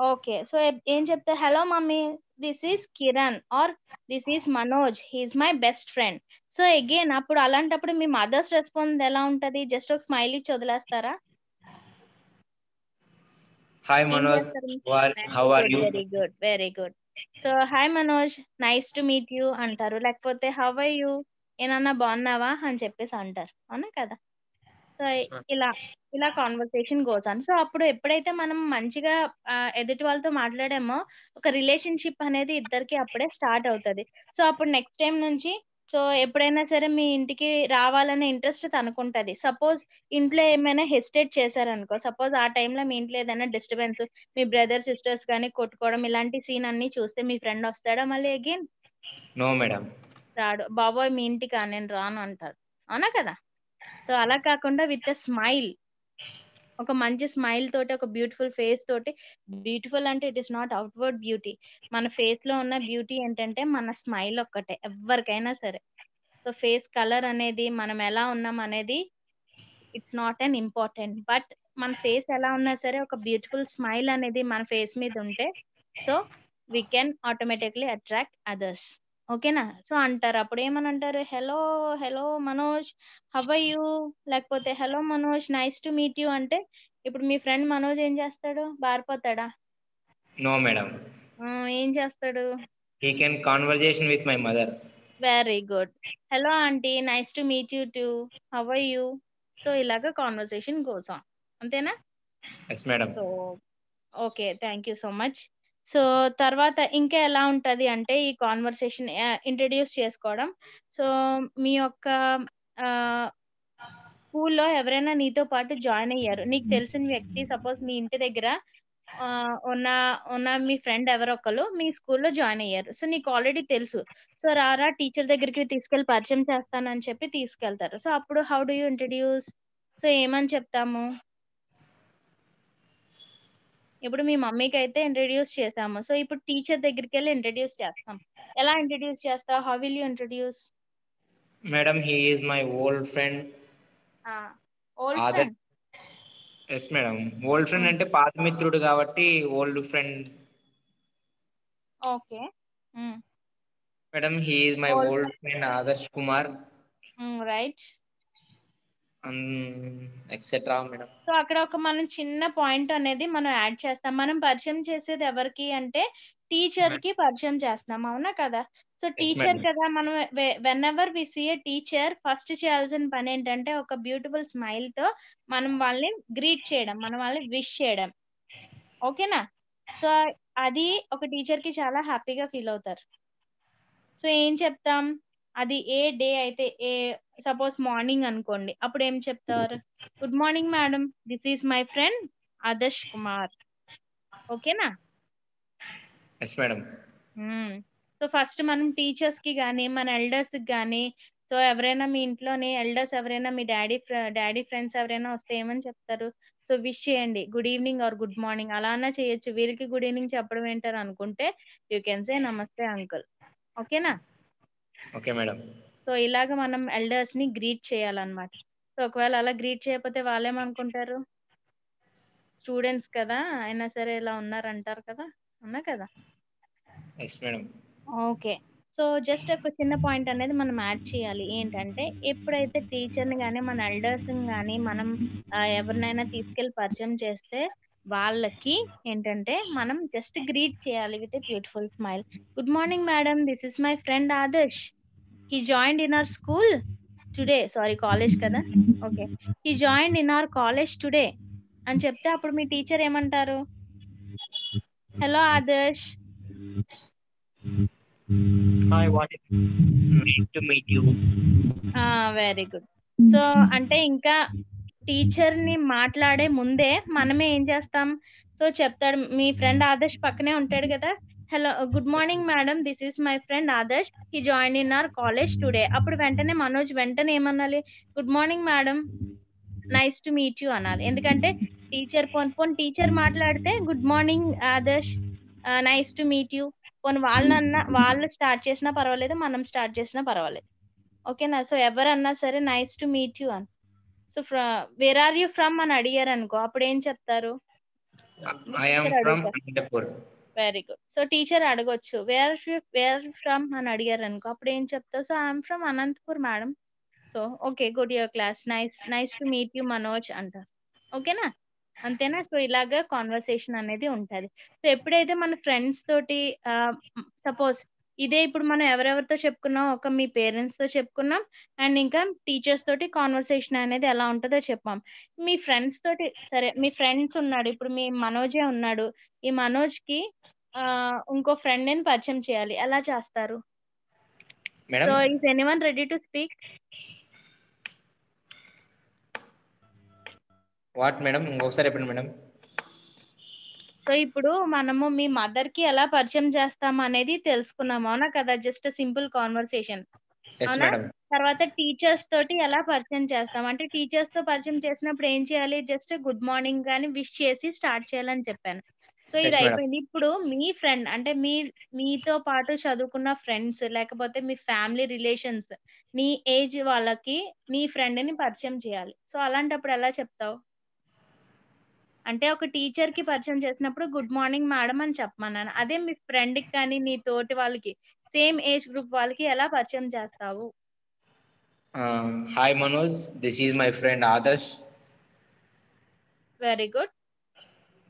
ఓకే, సో ఏం చెప్తా? Hello mummy, this is Kiran or this is Manoj, he is my best friend. So again అప్పుడు అలాంటప్పుడు మీ mothers response ఎలా ఉంటది? Just ఒక స్మైల్ ఇచ్చి వదిలేస్తారా? హాయ్ ఏం మనోజ్, చేస్తారు? How are you? Very good, very good. So hi Manoj, nice to meet you అంటారు. లేకపోతే హౌ ఆర్ యూ, ఏనన్నా బాగున్నావా అని చెప్పేసి అంటారు, అవునా కదా? సో ఇలా ఇలా కాన్వర్సేషన్ గోస్ ఆన్. సో అప్పుడు ఎప్పుడైతే మనం మంచిగా ఎదుటి వాళ్ళతో మాట్లాడామో ఒక రిలేషన్షిప్ అనేది ఇద్దరికి అప్పుడే స్టార్ట్ అవుతది. సో అప్పుడు నెక్స్ట్ టైం నుంచి సో ఎప్పుడైనా సరే మీ ఇంటికి రావాలనే ఇంట్రెస్ట్ తనకుంటది. సపోజ్ ఇంట్లో ఏమైనా హెసిటేట్ చేశారనుకో, సపోజ్ ఆ టైంలో మీ ఇంట్లో ఏదైనా డిస్టర్బెన్స్, మీ బ్రదర్ సిస్టర్స్ కానీ కొట్టుకోవడం ఇలాంటి సీన్ అన్ని చూస్తే మీ ఫ్రెండ్ వస్తాడా మళ్ళీ అగైన్? No madam. రాడు. బాబోయ్ మీ ఇంటికా, నేను రాను అంటారు, అవునా కదా? సో అలా కాకుండా విత్ ఎ స్మైల్, ఒక మంచి స్మైల్ తోటి, ఒక బ్యూటిఫుల్ ఫేస్ తోటి, బ్యూటిఫుల్ అంటే it is not outward beauty, మన ఫేస్ లో ఉన్న బ్యూటీ ఏంటంటే మన స్మైల్ ఒక్కటే ఎవరికైనా సరే. సో ఫేస్ కలర్ అనేది, మనం ఎలా ఉన్నాం అనేది it's not an important, but మన ఫేస్ ఎలా ఉన్నా సరే ఒక బ్యూటిఫుల్ స్మైల్ అనేది మన ఫేస్ మీద ఉంటే so we can automatically attract others. ఓకేనా? సో అంటారు, అప్పుడు ఏమని అంటారు? Hello hello Manoj, how are you, లేకపోతే hello Manoj, nice to meet you అంటే ఇప్పుడు మీ ఫ్రెండ్ మనోజ్ ఏం చేస్తాడు? బారిపోతాడా? No madam. ఏం చేస్తాడు? He can conversation with my mother. Very good. Hello aunty, nice to meet you too, how are you. So ఇలాగ కాన్వర్సేషన్ గోస్ ఆన్, అంతేనా? Yes madam. So okay, thank you so much. So తర్వాత ఇంకా ఎలా ఉంటది అంటే ఈ conversation introduce చేసుకోవడం. So మీ యొక్క స్కూల్లో ఎవరైనా నీతో పాటు జాయిన్ అయ్యారు, నీకు తెలిసిన వ్యక్తి, సపోజ్ మీ ఇంటి దగ్గర ఉన్న ఉన్న మీ ఫ్రెండ్ ఎవరో ఒకరు మీ స్కూల్లో జాయిన్ అయ్యారు. సో నీకు ఆల్రెడీ తెలుసు. సో రారా టీచర్ దగ్గరికి తీసుకెళ్ళి పరిచయం చేస్తానని చెప్పి తీసుకెళ్తారు. సో అప్పుడు how do you introduce? So ఏమని చెప్తాము? ఇప్పుడు మీ మమ్మీకి అయితే ఇంట్రడ్యూస్ చేసాము. సో ఇప్పుడు టీచర్ దగ్గరికి వెళ్ళి ఇంట్రడ్యూస్ చేస్తాం. ఎలా ఇంట్రడ్యూస్ చేస్తావు? How will you introduce? Madam, he is my old friend. Old friend. Yes madam, old friend అంటే పాత మిత్రుడు కాబట్టి old friend. Okay. Madam, he is my old friend Adarsh Kumar. Right. Etcetera madam. So అక్కడ ఒక మనం చిన్న పాయింట్ అనేది మనం యాడ్ చేస్తాం. మనం పరిచయం చేసేది ఎవరికి అంటే టీచర్ కి పరిచయం చేస్తున్నాం, అవునా కదా? So teacher madam. కదా, మనం whenever we see a teacher first చేయాల్సిన పని ఏంటంటే ఒక బ్యూటిఫుల్ స్మైల్ తో మనం వాళ్ళని గ్రీట్ చేయడం, మనం వాళ్ళని విష్ చేయడం, ఓకేనా? సో అది ఒక టీచర్ కి చాలా హ్యాపీగా ఫీల్ అవుతారు. సో ఏం చెప్తాం? అది ఏ డే అయితే, సపోజ్ మార్నింగ్ అనుకోండి, అప్పుడు ఏం చెప్తారు? Good morning madam, this is my friend Adarsh Kumar. ఓకేనా? Yes madam. సో ఫస్ట్ మనం టీచర్స్ కి గానీ, మన ఎల్డర్స్ కి గానీ, సో ఎవరైనా మీ ఇంట్లోని ఎల్డర్స్ ఎవరైనా, మీ డాడీ ఫ్రెండ్స్ ఎవరైనా వస్తే ఏమని చెప్తారు? సో విష్ చేయండి, good evening or good morning అలా అన్నా చేయొచ్చు. వీరికి గుడ్ ఈవినింగ్ చెప్పడం ఏంటారు అనుకుంటే యూ కెన్ సే నమస్తే అంకుల్. ఓకేనా? Okay madam. సో ఇలాగ మనం ఎల్డర్స్ ని గ్రీట్ చేయాలన్నమాట. సో ఒకవేళ అలా గ్రీట్ చేయకపోతే వాళ్ళేమనుకుంటారు? స్టూడెంట్స్ కదా, అయినా సరే ఇలా ఉన్నారంటారు కదా, అవునా కదా? Yes madam. Okay. So just ఒక చిన్న పాయింట్ అనేది మనం యాడ్ చేయాలి. ఏంటంటే ఎప్పుడైతే టీచర్‌ని గాని, మన ఎల్డర్స్‌ని గాని మనం ఎవరినైనా తీసుకెళ్ళి పరిచయం చేస్తే వాళ్ళకి ఏంటంటే మనం జస్ట్ గ్రీట్ చేయాలి with a beautiful smile. Good morning madam, this is my friend Adarsh. He joined in our school today. Sorry college కదా. Okay. He joined in our college today అని చెప్తే అప్పుడు మీ టీచర్ ఏమంటారు? Hello Adarsh. Hi, what is nice to meet you. Very good. So అంటే ఇంకా teacher ని మాట్లాడే ముందే మనమే ఏం చేస్తాం? సో చెప్తాడు, మీ ఫ్రెండ్ ఆదర్శ్ పక్కనే ఉంటాడు కదా. Hello, good morning madam, this is my friend Adarsh, he join in our college today. అప్పుడు వెంటనే మనోజ్ వెంటనే ఏమనాలి? Good morning madam, nice to meet you అనాలి. ఎందుకంటే టీచర్ పోన్ టీచర్ మాట్లాడితే good morning Adarsh, nice to meet you. పోనీ వాళ్ళు స్టార్ట్ చేసినా పర్వాలేదు, మనం స్టార్ట్ చేసినా పర్వాలేదు. ఓకేనా? సో ఎవరన్నా సరే నైస్ టు మీట్ యూ అని. So where are you from అని అడిగారు అనుకో, అప్పుడు ఏం చెప్తారు? I am from Anantapur. Very good. So teacher అడగొచ్చు, వేర్ ఫ్రమ్ అని అడిగారు అనుకో, అప్పుడు ఏం చెప్తావు? So I'm from Anantapur madam. So okay, good your class, nice to meet you Manoj అంటారు. ఓకేనా? అంతేనా? సో ఇలాగా కాన్వర్సేషన్ అనేది ఉంటది. సో ఎప్పుడైతే మన ఫ్రెండ్స్ తోటి సపోజ్ ఇదే ఇప్పుడు మనం ఎవరెవరితో చెప్పుకున్నాం, ఒక మీ పేరెంట్స్ తో చెప్పుకున్నాం, అండ్ ఇంకా టీచర్స్ తోటి కాన్వర్సేషన్ అనేది ఎలా ఉంటుందో చెప్పాం. మీ ఫ్రెండ్స్ తోటి సరే, మీ ఫ్రెండ్స్ ఉన్నాడు, ఇప్పుడు మీ మనోజే ఉన్నాడు. ఈ మనోజ్ కి ఇంకో ఫ్రెండ్ ని పరిచయం చేయాలి. ఎలా చేస్తారు? Madam, so is anyone ready to speak? what madam? ఇంకొకసారి చెప్పండి మేడం. సో ఇప్పుడు మనము మీ మదర్ కి ఎలా పరిచయం చేస్తాం అనేది తెలుసుకున్నాం, అవునా కదా? జస్ట్ సింపుల్ కాన్వర్సేషన్, ఎస్ అవునా? మేడం. తర్వాత టీచర్స్ తోటి ఎలా పరిచయం చేస్తాం అంటే, టీచర్స్ తో పరిచయం చేసినప్పుడు ఏం చేయాలి? జస్ట్ గుడ్ మార్నింగ్ గాని విష్ చేసి స్టార్ట్ చేయాలని చెప్పాను. సో ఇది Yes, madam. అయిపోయింది. ఇప్పుడు మీ ఫ్రెండ్ అంటే మీతో పాటు చదువుకున్న ఫ్రెండ్స్, లేకపోతే మీ ఫ్యామిలీ రిలేషన్స్, నీ ఏజ్ వాళ్ళకి నీ ఫ్రెండ్ ని పరిచయం చేయాలి. సో అలాంటప్పుడు ఎలా చెప్తావు? అంటే ఒక టీచర్ కి పరిచయం చేసినప్పుడు గుడ్ మార్నింగ్ మేడం అని చెప్పమన్నాను. అదే మీ ఫ్రెండ్ కి కానీ, నీ తోటి వాళ్ళకి, సేమ్ ఏజ్ గ్రూప్ వాళ్ళకి ఎలా పరిచయం చేస్తావు? Hi Manoj, this is my friend Adarsh. Very good.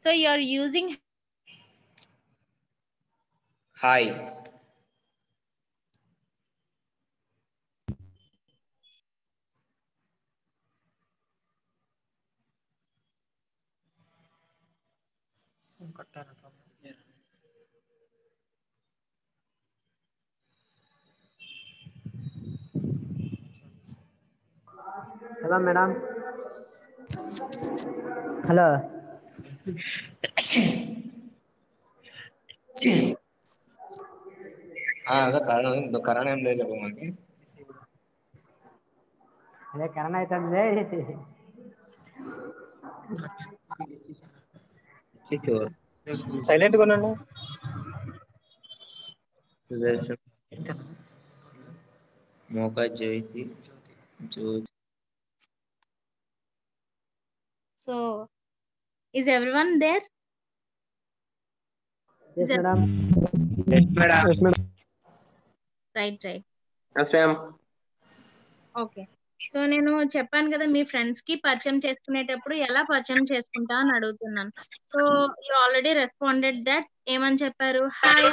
So you are using Hi. Hello madam. Hello. అదే కరోనా ఏం లేదు మనకి. అదే కరోనా అవుతుంది. సైలెంట్ గా ఉన్నాను. Moka Jyothi. So is everyone there? Yes madam. Right. Yes, ma'am. Okay. So నేను చెప్పాను కదా, మీ ఫ్రెండ్స్ కి పరిచయం చేసుకునేటప్పుడు ఎలా పరిచయం చేసుకుంటా అని అడుగుతున్నాను. So you already responded that. ఏమని చెప్పారు? హాయ్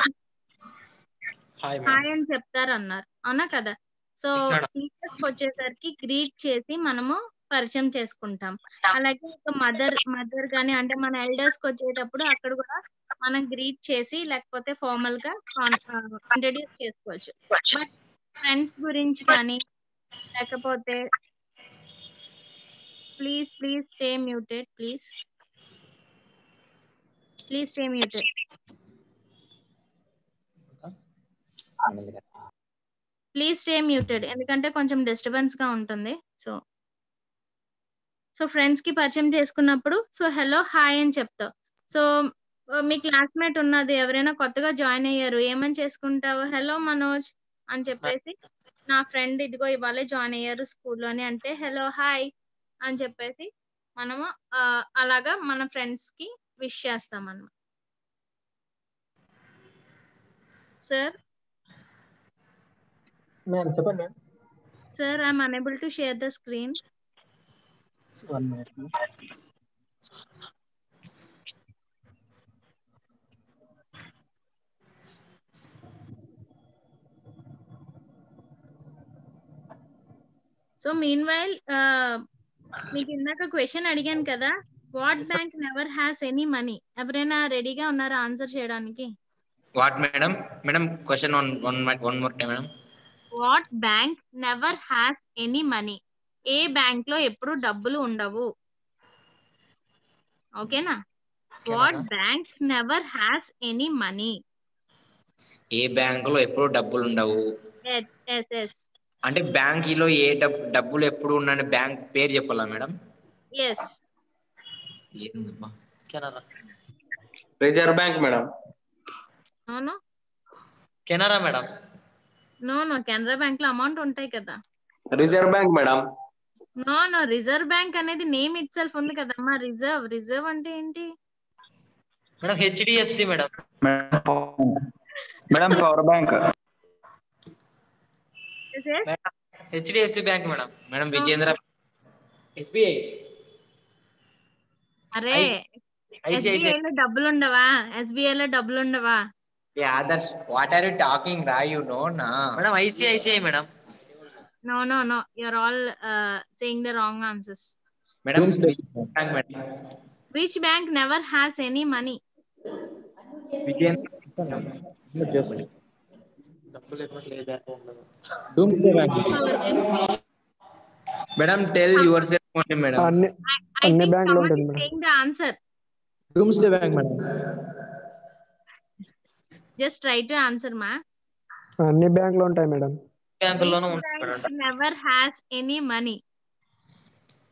అని చెప్తారు అన్నారు, అవునా కదా? సో టీచర్స్ కి వచ్చేసరికి గ్రీట్ చేసి మనము పరిచయం చేసుకుంటాం. అలాగే ఒక మదర్ గాని అంటే మన ఎల్డర్స్ కి వచ్చేటప్పుడు అక్కడ కూడా మనం గ్రీట్ చేసి లేకపోతే ఫార్మల్ గా ఇంట్రడ్యూస్ చేసుకోవచ్చు. బట్ ఫ్రెండ్స్ గురించి కానీ లేకపోతే please stay muted, please stay muted. Please stay muted, ఎందుకంటే కొంచెం డిస్టర్బెన్స్ గా ఉంటుంది. సో ఫ్రెండ్స్ కి పరిచయం చేసుకున్నప్పుడు సో హలో హాయ్ అని చెప్తావు. సో మీ క్లాస్మేట్ ఉన్నది, ఎవరైనా కొత్తగా జాయిన్ అయ్యారు, ఏమని చేసుకుంటావు? హలో మనోజ్ అని చెప్పేసి, నా ఫ్రెండ్ ఇదిగో ఇవాళే జాయిన్ అయ్యారు స్కూల్లోని అంటే హలో హాయ్ అని చెప్పేసి మనము అలాగా మన ఫ్రెండ్స్ కి విష్ చేస్తాం అన్నమాట. సార్ మ్యామ్ చెప్పండి ma'am. Sir, I'm unable to share the screen. 1 minute. So meanwhile, మీకు ఇందాక క్వశ్చన్ అడిగాను కదా, what bank never has any money? ఎవరైనా రెడీగా ఉన్నారా ఆన్సర్ చేయడానికి? What, madam? Madam, question one more time, madam. What bank never has any money? ఏ bank లో ఎప్పుడు డబ్బులు ఉండవు? ఓకేనా? What bank never has any money? ఏ బ్యాంకులో ఎప్పుడు డబ్బులు ఉండవు? ఎస్ అంటే బ్యాంకులో ఏ డబ్బులు ఎప్పుడు ఉన్న బ్యాంక్ పేరు చెప్పాలా మేడం? ఎస్. ఏందమ్మా? Canara. Reserve bank madam. No Canara madam. No Canara bank లో అమౌంట్ ఉంటాయి కదా. Reserve bank madam. No reserve bank అనేది నేమ్ ఇట్ సెల్ఫ్ ఉంది కదమ్మా. రిజర్వ్ అంటే ఏంటి madam? HDFC madam. Madam power bank. HDFC bank madam. Madam Vijendra. SBI. అరే ఎస్బిఐ లో డబ్బులు ఉండవా? ఎస్బిఐ లో డబ్బులు ఉండవా? Adarsh, what are you talking రా? యు నో నా madam? ICICI madam. No, you're all saying the wrong answers. Madam bank madam. Which bank never has any money? Madam tell your self only madam. I think someone is saying the answer. Doomsday bank madam. Just try to answer, ma. అన్ని బ్యాంకులు ఉంటాయి madam. బ్యాంకుల్లోనూ Which bank never has any money?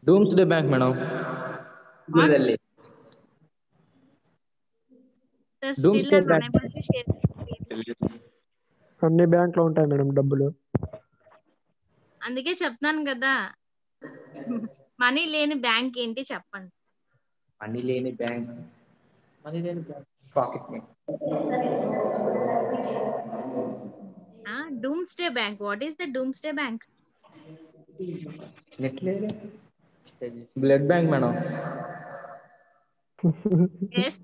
Doomsday bank madam. Sir, still I'm unable to share. అన్ని బ్యాంకులు ఉంటాయి madam డబ్బులు. అందుకే చెప్తాను కదా, మనీ లేని బ్యాంక్ ఏంటి చెప్పండి. మనీ లేని bank. Pocket money. Doomsday Bank. What is the Doomsday Bank? Blood bank madam. Yes.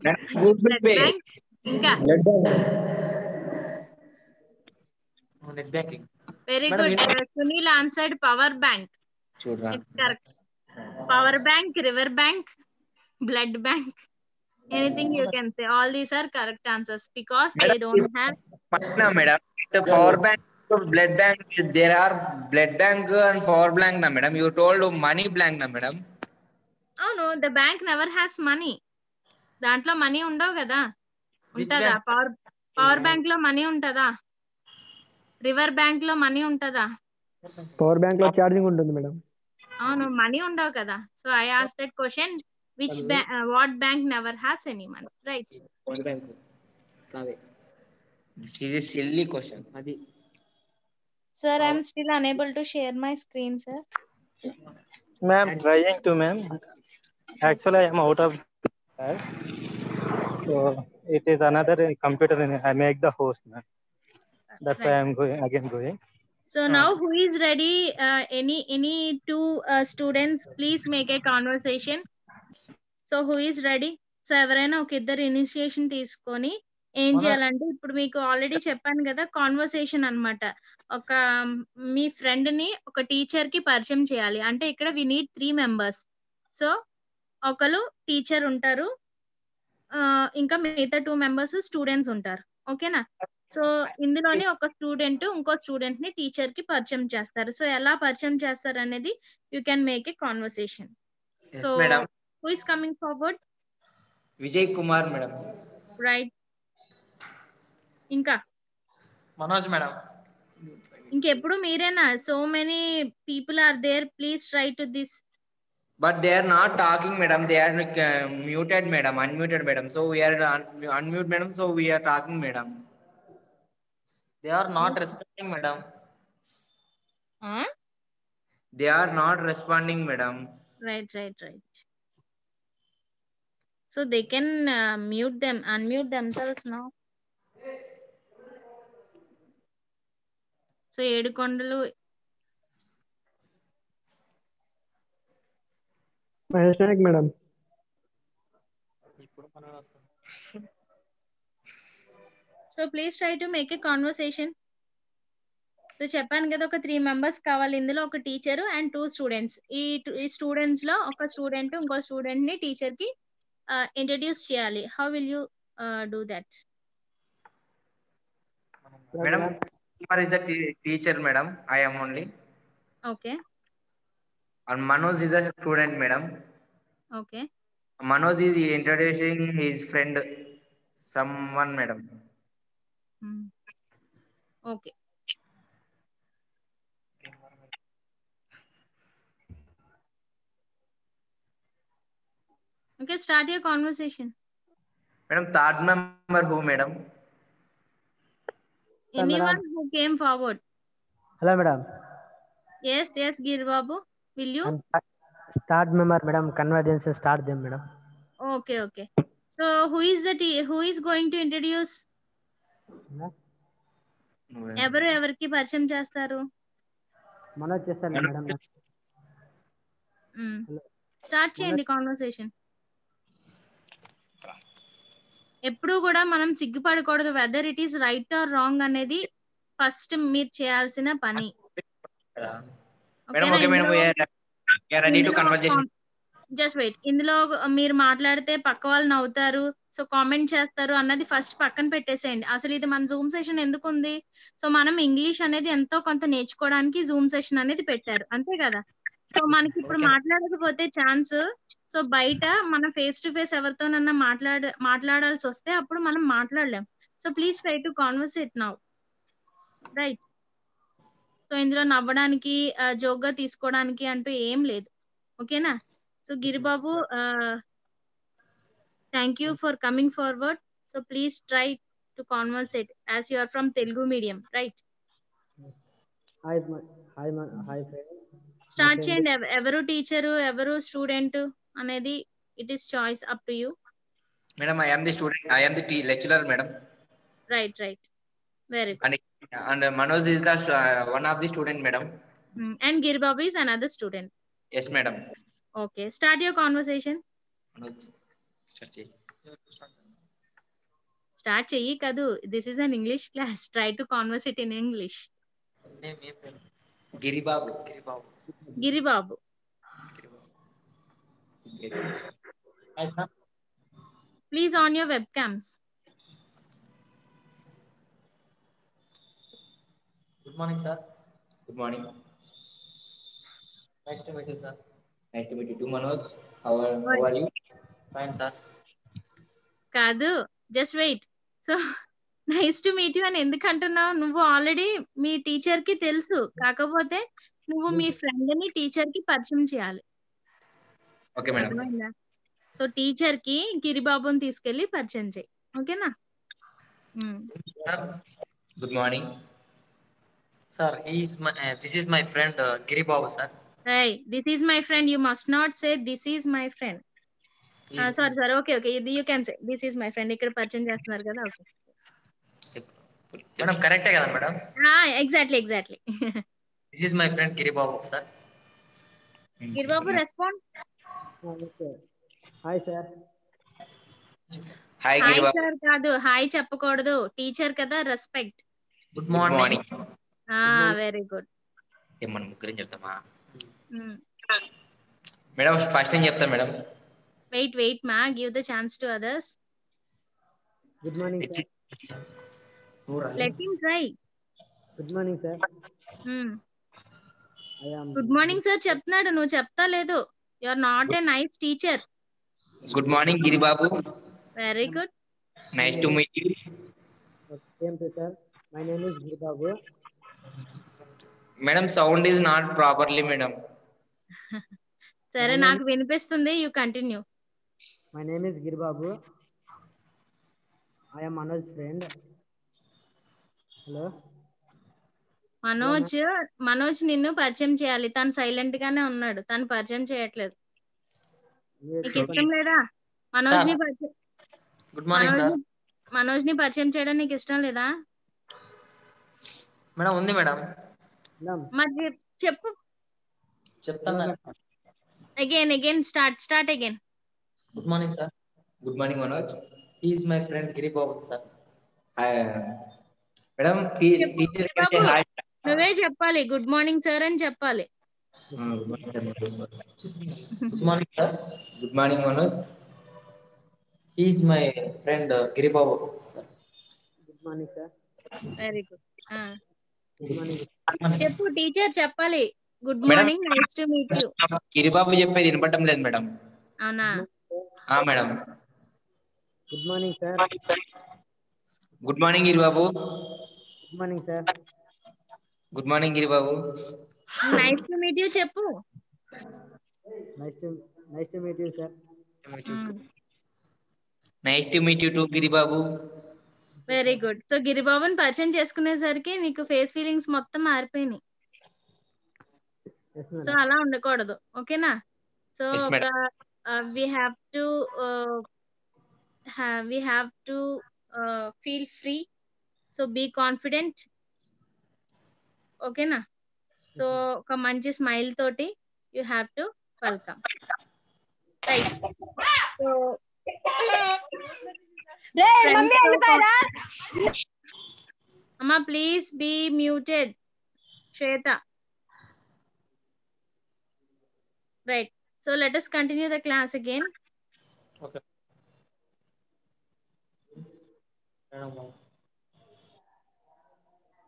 Blood Bank. ఇంకా net banking. Very good. Sunil answered Power Bank. It's correct. Power Bank, River Bank, Blood Bank. Anything you can say. All these are correct answers because they don't have. Madam, the power bank, blood bank. There are blood bank and power bank, na madam. You told money blank, na madam. Oh no, the bank never has money. దాంట్లో money ఉండవు కదా. ఉంటదా? Power bank లో money ఉంటదా? River bank లో money ఉంటదా? Power bank లో charging ఉంటుంది మేడం. అవును, మనీ ఉండవు కదా. So I asked that question, what bank never has any money, right? This is a silly question. Adi. Sir, I'm still unable to share my screen, sir. Ma'am, trying to ma'am. Actually, I am out of class. So it is another computer. I make the host, ma'am. That's why I'm going. So now who is ready? Any two students, please make a conversation. So who is ready? So ఎవరైనా ఒక ఇద్దరు initiation తీసుకొని ఏం చేయాలంటే, ఇప్పుడు మీకు already చెప్పాను కదా, కాన్వర్సేషన్ అన్నమాట. ఒక మీ ఫ్రెండ్ ని ఒక టీచర్ కి పరిచయం చేయాలి. అంటే ఇక్కడ వి నీడ్ 3 members. సో ఒకరు టీచర్ ఉంటారు, ఇంకా మిగతా 2 members స్టూడెంట్స్ ఉంటారు. ఓకేనా? సో ఇందులోని ఒక స్టూడెంట్ ఇంకో స్టూడెంట్ ని టీచర్ కి పరిచయం చేస్తారు. సో ఎలా పరిచయం చేస్తారు అనేది you can make a conversation. So who is coming forward? Vijay Kumar madam. Right. ఇంకా మనోజ్ మేడం. ఇంకెప్పుడు మీరేనా? So many people are there, please try to this. But they are not talking, madam. They are muted, madam. Unmuted, madam. So we are unmute, madam. So we are talking, madam. They are not responding, madam. They are not responding, madam. Right. So they can unmute themselves now. So Yedukondalu Mahesh Naik madam. So please try to make a conversation. So చెప్పాను కదా ఒక 3 members కావాలి. ఇందులో ఒక teacher and 2 students. ఈ students లో ఒక student ఇంకో స్టూడెంట్ ని టీచర్ కి ఇంట్రడ్యూస్ చేయాలి. How will you do that? Madam, Kumar is the teacher, madam. I am only. Okay And Manoj is a student, madam. Okay Manoj is introducing his friend, someone, madam. Okay okay start your conversation. Madam, third member who, madam? Anyone who came forward. Hello, madam. Yes, Giri Babu. Will you? Start member, madam. Convergence start them, madam. Okay. So who is going to introduce? ఎవరికి పరిచయం చేస్తారు? మనోజ్ చేస్తారు madam. Start చేయండి conversation. ఎప్పుడు కూడా మనం సిగ్గుపడకూడదు. Whether it is right or wrong అనేది ఫస్ట్ మీరు చేయాల్సిన పని. Just wait. ఇందులో మీరు మాట్లాడితే పక్క వాళ్ళు నవ్వుతారు, సో కామెంట్ చేస్తారు అన్నది ఫస్ట్ పక్కన పెట్టేసేయండి. అసలు ఇది మన జూమ్ సెషన్ ఎందుకు ఉంది? సో మనం ఇంగ్లీష్ అనేది ఎంతో కొంత నేర్చుకోవడానికి జూమ్ సెషన్ అనేది పెట్టారు, అంతే కదా? సో మనకి ఇప్పుడు మాట్లాడకపోతే ఛాన్స్, సో బయట మన ఫేస్ టు ఫేస్ ఎవరితోనన్నా మాట్లాడాల్సి వస్తే అప్పుడు మనం మాట్లాడలేం. So please try to conversate now, right? So ఇందులో నవ్వడానికి జోక్గా తీసుకోవడానికి అంటూ ఏం లేదు, ఓకేనా? So Giribabu, thank you for coming forward. So please try to conversate as you are from Telugu medium, right? Hi friend. Start చేయండి. ఎవరు టీచరు ఎవరు స్టూడెంట్ అనేది it is choice, up to you. Madam, I am the student. I am the lecturer, madam. Right. Very good. And Manoj is the one of the student, madam. And Giribabu is another student. Yes, madam. Okay. Start your conversation. Manoj, start cheyi kadu. This is an English class. Try to conversate in English. Giribabu. Please on your webcams. Good morning, sir. Good morning. Nice to meet you, sir. Nice to meet you too, Manoj. How are you? Fine, sir. Kadu, just wait. So nice to meet you అని ఎందుకు అంటున్నావు? నువ్వు already మీ teacher కి తెలుసు, కాకపోతే నువ్వు మీ friend ని teacher కి పరిచయం చేయాలి. Okay madam. సో టీచర్ కి గిరిబాబుని తీసుకెళ్లి పరిచయం చేయి, ఓకేనా? Good morning sir. This is my friend Giribabu sir. Hey, this is my friend. You must not say this is my friend. Sorry. Okay. You can say this is my friend. ఇక్కడ పరిచయం చేస్తున్నారు కదా. Okay madam, కరెక్టే కదా madam? Exactly. This is my friend Giribabu sir. Giribabu respond. Okay. Hi sir. Hi Giribabu. Sir కాదు, hi చెప్పకూడదు, teacher కదా, respect. Good morning. Very good. మనం ముగ్గురం చెప్తామా మేడం? ఫస్ట్ నేను చెప్తా మేడం. వెయిట్ మా, give the chance to others. Good morning sir. Let him try. Good morning, sir. Good morning, sir. చెప్తున్నాడు, నువ్వు చెప్తా లేదు. You are not a nice teacher. Good morning, Giribabu. Very good. Nice to meet you. Same to sir. My name is Giribabu. Madam, sound is not properly, madam. సరే, నాకు వినిపిస్తుంది. You continue. My name is Giribabu. I am Manoj's friend. Hello. Manoj నిన్ను పరిచయం చేయాలి. తను silent గానే ఉన్నాడు, తను పరిచయం చేయట్లేదు. నీకు ఇష్టం లేదా మనోజ్ ని పరిచయం? Good morning sir. మనోజ్ ని పరిచయం చేయడం నీకు ఇష్టం లేదా? మేడం ఉంది మేడం. మేడం మరి చెప్పు. చెప్తాను. Again start again. Good morning sir. Good morning Manoj. Is my friend Giribabu sir. Madam teacher బాబు నువ్వే చెప్పాలి, గుడ్ మార్నింగ్ సార్ అని చెప్పాలి. Good morning sir. Good morning Manoj. Is my friend Giribabu sir. Good morning sir. Very good. Good morning. చెప్పు teacher చెప్పాలి. Good madam, morning, nice to meet you. Giribabu చెప్పేది వినపడటం లేదు మేడం. అవునా? Madam. Good morning sir. Good morning Giribabu. Good morning sir. Good morning Giribabu. Nice to meet you చెప్పు. Nice to meet you sir. Nice to meet you too Giribabu. Very good. So గిరిబాబుని పరిచయం చేసుకునేసరికి నీకు face feelings మొత్తం మారిపోయినాయి. So అలా ఉండకూడదు, ఓకేనా? సో Yes, ఒక madam. we have to feel free, so be confident, ఓకేనా? సో ఒక మంచి స్మైల్ తోటి you have to welcome, right? So అమ్మా please be muted, Swetha. Right. So let us continue the class again. Okay.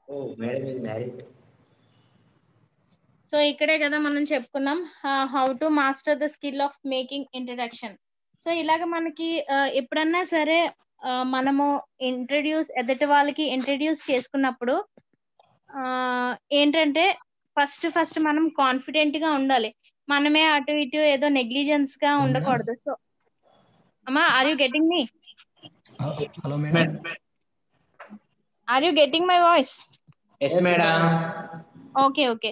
Oh, madam is married. So ఇక్కడే కదా మనం చెప్పుకున్నాం how to master the skill of making introduction. So ఇలాగ మనకి ఎప్పుడన్నా సరే మనము ఎదుటి వాళ్ళకి ఇంట్రడ్యూస్ చేసుకున్నప్పుడు ఏంటంటే ఫస్ట్ మనం కాన్ఫిడెంట్ గా ఉండాలి. మనమే అటు ఇటు ఏదో నెగ్లిజెన్స్ గా ఉండకూడదు. సో అమ్మా, are you getting me? Hello madam. Are you getting my voice? Yes, madam. Okay.